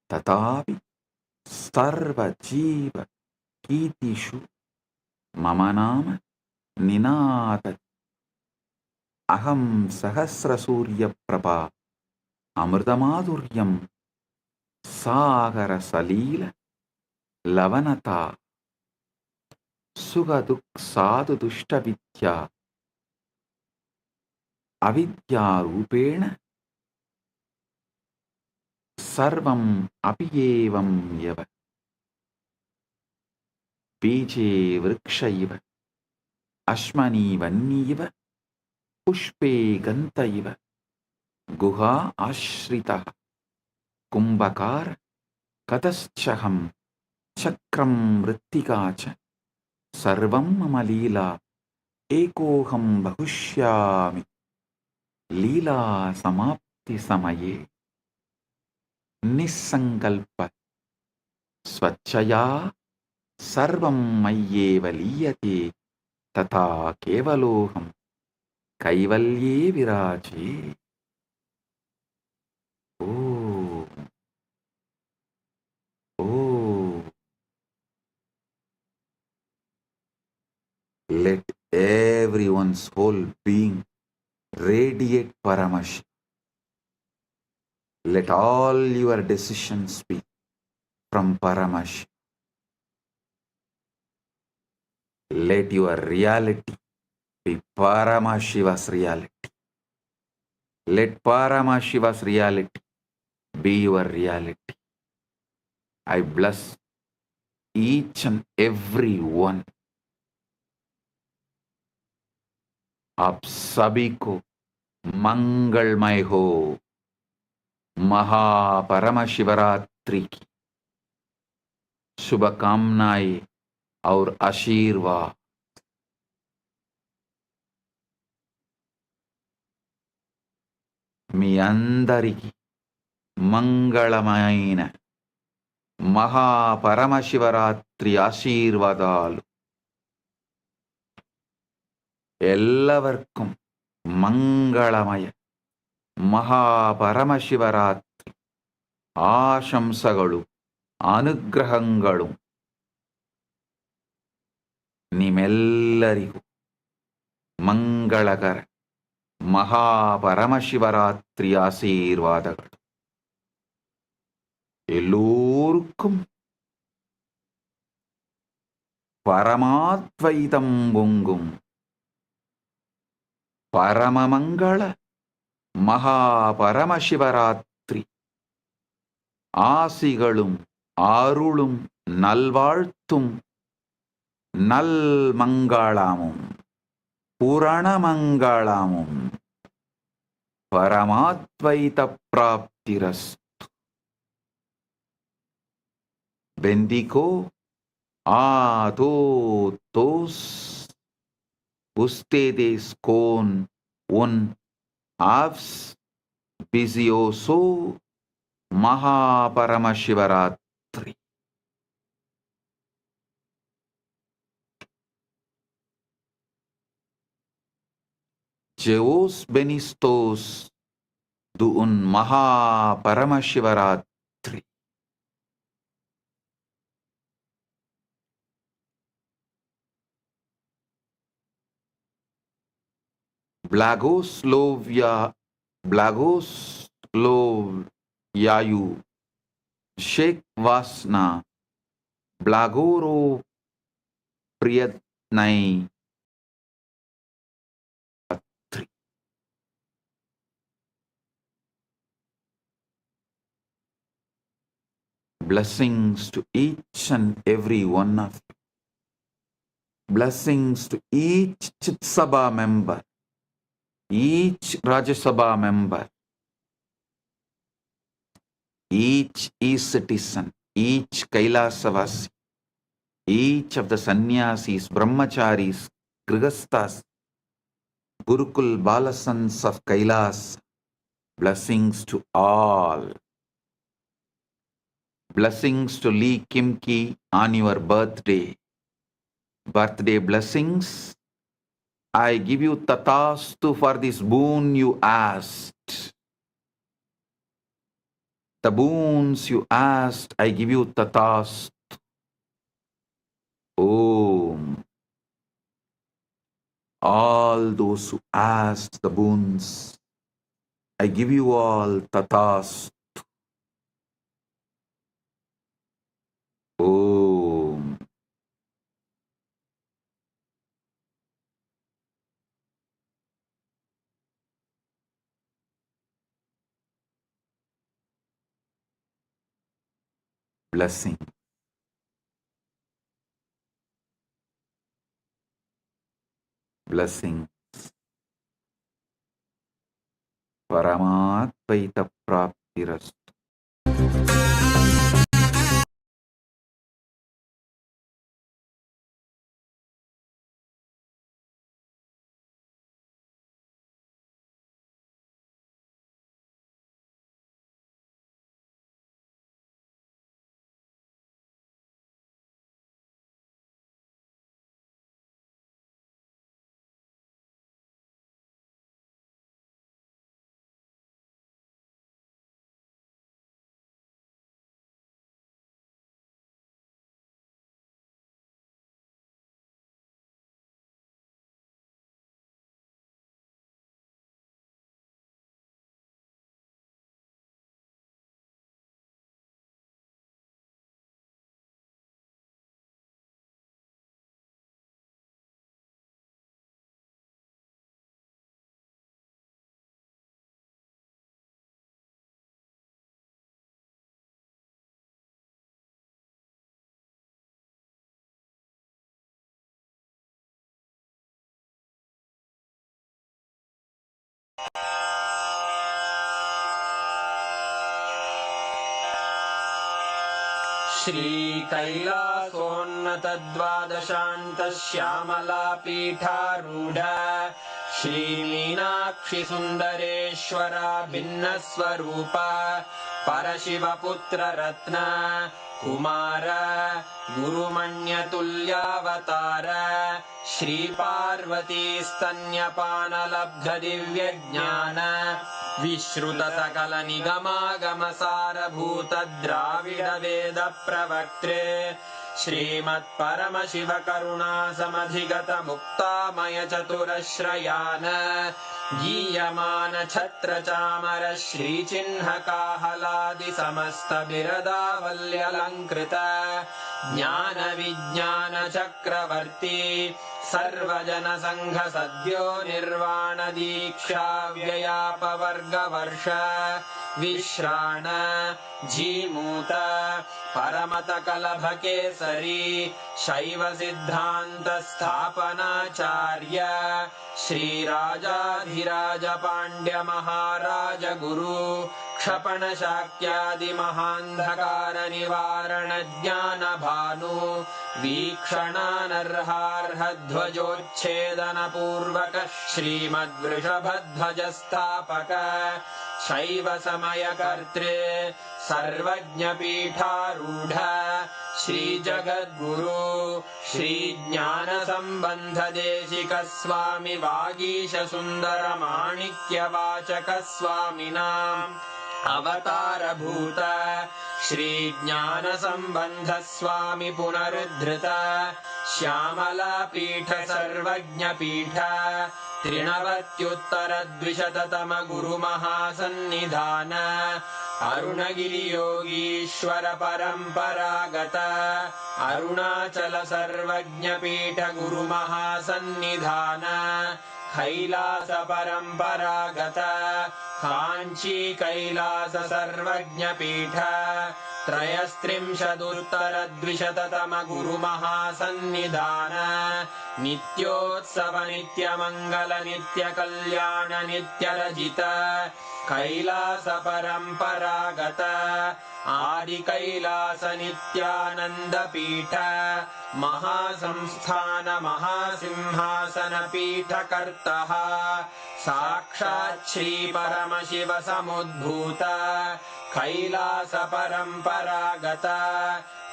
तथापि सर्वजीवकीर्तिषु मम नाम निनादति। अहं सहस्रसूर्यप्रभा अमृतमाधुर्यं सागरसलील लवनता सुखदुःखसाधुदुष्टविद्या अविद्यारूपेण सर्वम् अपि एवं यव बीजे वृक्ष इव अश्मनि वह्निव पुष्पे गन्ध इव गुहा आश्रितः कुम्भकार कतश्चहं चक्रं मृत्तिका च सर्वं मम लीला एकोऽहं बहुष्यामि लीला समाप्ति समये निस्सङ्कल्प स्वच्छया सर्वं मय्येव लीयते तथा केवलोऽहं कैवल्ये विराजे। ओ ओ let everyone's whole being radiate Paramashiva. Let all your decisions be from Paramashiva. Let your reality be Paramashiva's reality. Let Paramashiva's reality be your reality. I bless each and every one. आप सभी को मंगलमय हो। महापरमशिवरात्रि की शुभकामनाएं और आशीर्वाद। మీ అందరికీ మంగళమైన మహాపరమశివరాత్రి ఆశీర్వాదాలు. എല്ലാവർക്കും മംഗളമയ മഹാപരമശിവരാത്രി ആശംസകളും അനുഗ്രഹങ്ങളും ನಿಮ್ಮೆಲ್ಲರಿಗೂ ಮಂಗಳಕರ ಮಹಾಪರಮಶಿವರಾತ್ರಿ ಆಶೀರ್ವಾದಗಳು. எல்லோருக்கும் பரமாத்வைதம் பொங்கும் பரமமங்கள மகாபரமசிவராத்திரி ஆசிகளும் அருளும் நல்வாழ்த்தும் நல்மங்களமும் புரணமங்களமும் Paramadvaita praptirastu. Bendigo a todos ustedes con un auspicioso Maha Paramashivaratri. Jeos benistos de un Maha Paramashivaratri. Blagoslovyayu Sheikh Vasna Blagoro Priyatnai. Blessings to each and every one of you. Blessings to each Chit Sabha member, each Rajya Sabha member, each ecitizen, each Kailasavasi, each of the sannyasis, brahmacharis, grihasthas, Gurukul Balasans of Kailas. Blessings to all. Blessings to Lee Kimki on your birthday. Birthday blessings. I give you tatastu for this boon you asked. The boons you asked, I give you tatastu. Om. All those who asked the boons, I give you all tatastu. Om. Blessing. Blessing. Paramadvaita praptirastu. श्रीकैलासोन्नतद्वादशान्तश्यामलापीठारूढ श्रीमीनाक्षिसुन्दरेश्वरा भिन्नस्वरूप परशिवपुत्ररत्न Kumar गुरुमण्यतुल्यावतार श्रीपार्वतीस्तन्यपानलब्धदिव्यज्ञान विश्रुतसकलनिगमागमसारभूतद्राविडवेदप्रवक्त्रे श्रीमत्परमशिवकरुणासमधिगतमुक्तामयचतुरश्रयान् गीयमानछत्रचामर श्रीचिह्नकाहलादिसमस्तबिरदावल्यलङ्कृत ज्ञानविज्ञानचक्रवर्ती सर्वजनसङ्घ सद्यो निर्वाण दीक्षा व्ययापवर्गवर्ष विश्राण जीमूत परमत कलभकेसरी शैव सिद्धान्त स्थापनाचार्य श्रीराजाधिराज पाण्ड्य महाराज गुरु क्षपण शाक्यादि महान्धकार निवारण ज्ञान भानु वीक्षणानर्हार्ह ध्वजोच्छेदन पूर्वक श्रीमद्वृषभध्वज स्थापक शैव समय कर्तृ सर्वज्ञ पीठारूढ़ श्री जगद्गुरु श्री ज्ञान संबंध देशिक स्वामी वागीश सुंदर माणिक्य वाचक स्वामिनाम् अवतार भूत श्री ज्ञान संबंध स्वामी पुनरुद्धृत श्यामला पीठ सर्वज्ञ पीठ त्रिनवत्युत्तर द्विशततम गुरु महासन्निधान अरुणगिरि योगीश्वर परंपरागत अरुणाचल सर्वज्ञ पीठ गुरु महासन्निधान कैलास परंपरागत कांची कैलास सर्वज्ञ पीठ त्रयस्त्रिंशदुत्तर द्विशततम गुरु महासन्निधान नित्योत्सव नित्य मंगल नित्य कल्याण नित्य रजित कैलास परंपरागत आदि कैलास नित्यानंद पीठ महासंस्थान महासिंहासन पीठ कर्तः साक्षात् श्री परमशिव समुद्भूत कैलास परंपरागत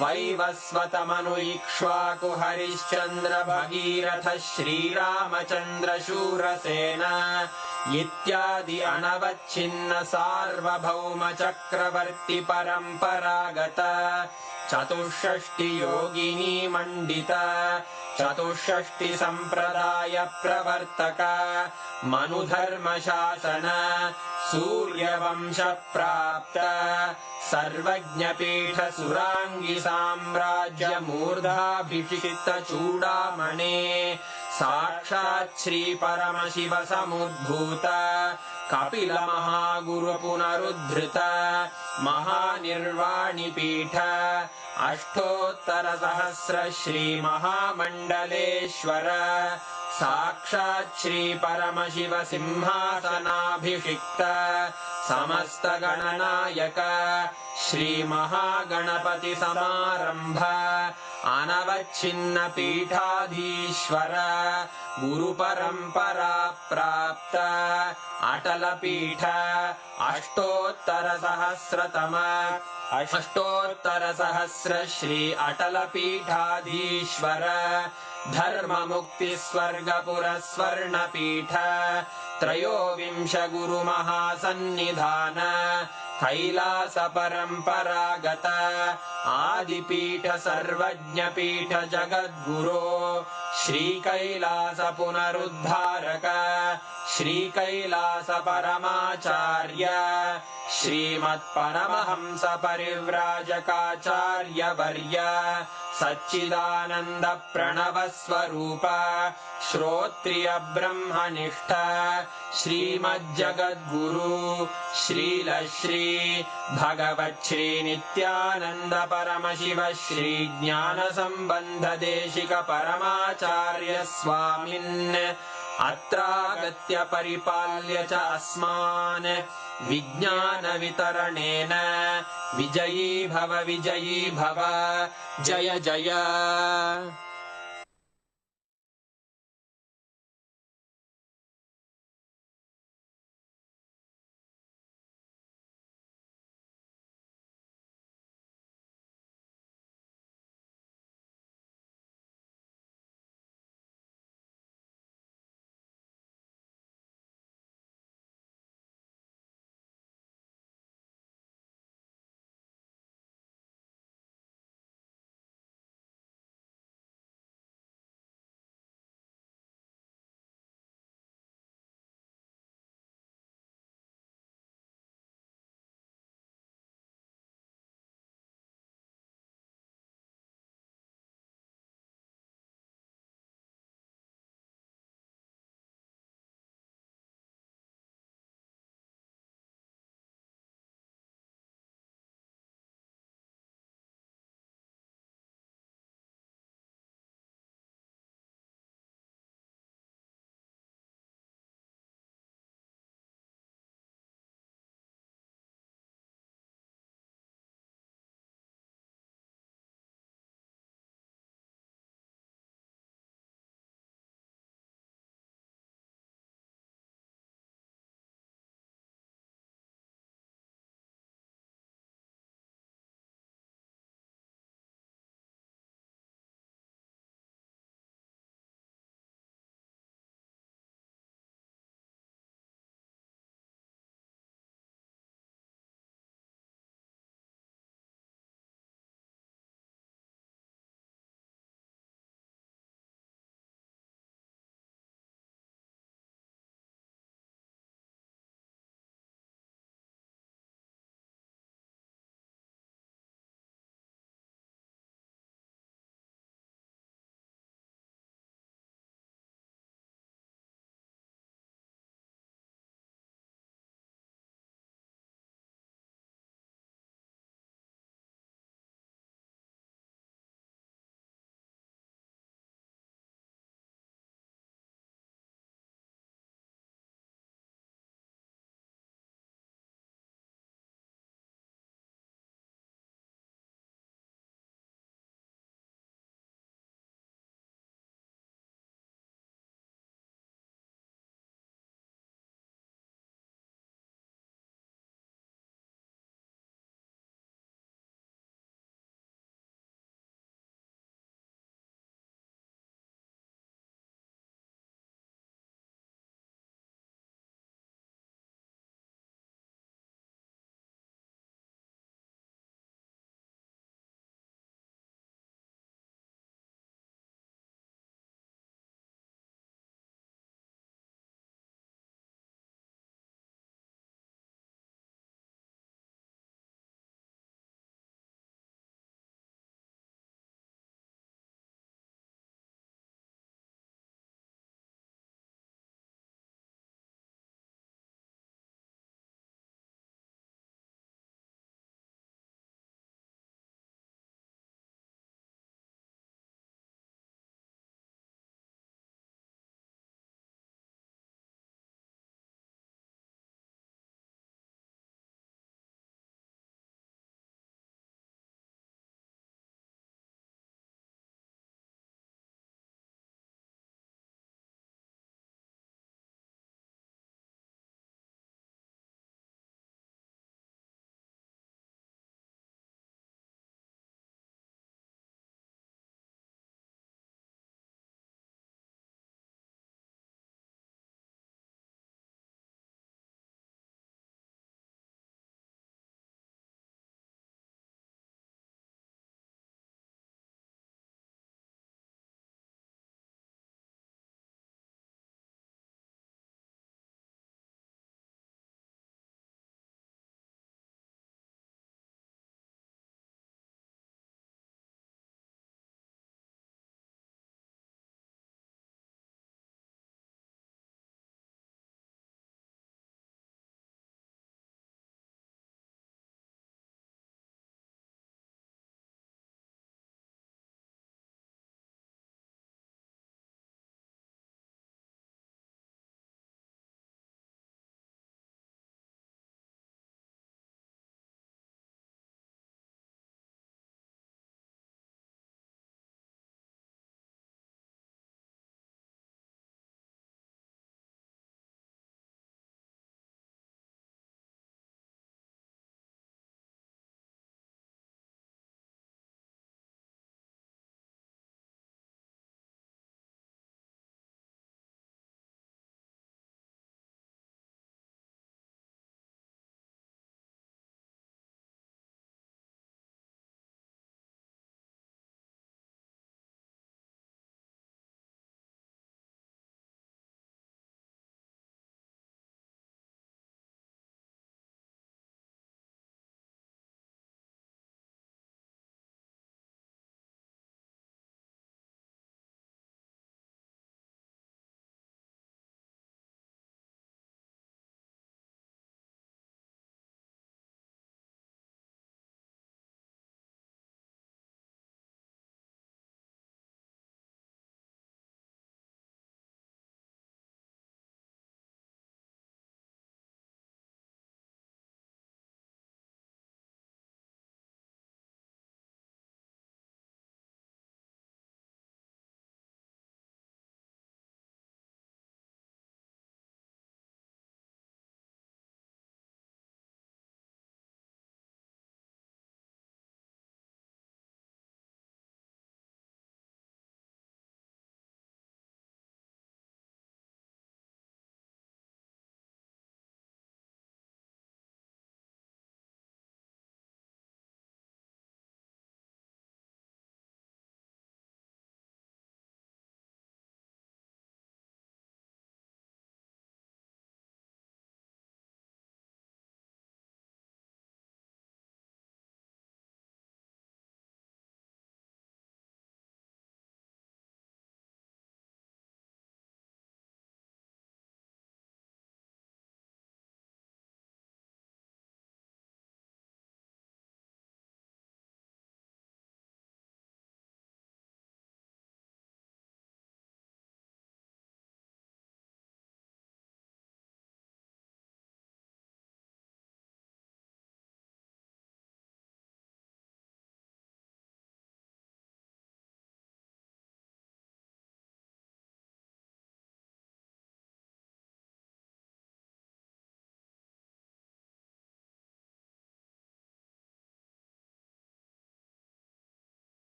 वैवस्वत मनु इक्ष्वाकु हरिश्चंद्र भगीरथ श्रीरामचंद्र शूरसेन इत्यादि अनवच्छिन्न सार्वभौम चक्रवर्ती परंपरागत चतुष्षष्टि योगिनी मंडित चतुष्षष्टि संप्रदाय प्रवर्तक मनुधर्म शासन सूर्यवंश प्राप्त सर्वज्ञ पीठ सुरांगी साम्राज्य मूर्धाभिषिक्त चूड़ामणे साक्षात् श्री परमशिव समुद्भूत कपिल महागुरु पुनरुद्धृत महानिर्वाणि पीठ अष्टोत्तर सहस्र श्री महामंडलेश्वर साक्षात् श्री परमशिव सिंहासनाभिषिक्त समस्त गणनायक श्री महागणपति समारंभ अनवच्छिन्न पीठाधीश्वर गुरु परंपरा प्राप्त अटल पीठ अष्टोत्तर सहस्र श्री अटल पीठाधीश्वर धर्म मुक्ति स्वर्गपुर स्वर्ण पीठ त्रयोविंश गुरु महासन्निधान कैलास परंपरागत आदिपीठ सर्वज्ञ पीठ जगद्गुरो श्री कैलास पुनरुद्धारक श्री कैलास परमाचार्य श्रीमत्परमहंस परिव्राजकाचार्य वर्य सच्चिदानंद प्रणव स्वरूप श्रोत्रिय ब्रह्मनिष्ठ श्रीमज्जगद्गुरु श्रील श्री भगवत् श्री नित्यानंद परमशिव श्री ज्ञान संबंध देशिक परमाचार्य स्वामिन् अत्रागत्य परिपाल्य च अस्मान् विज्ञान वितरणेन विजयी भव जय जय।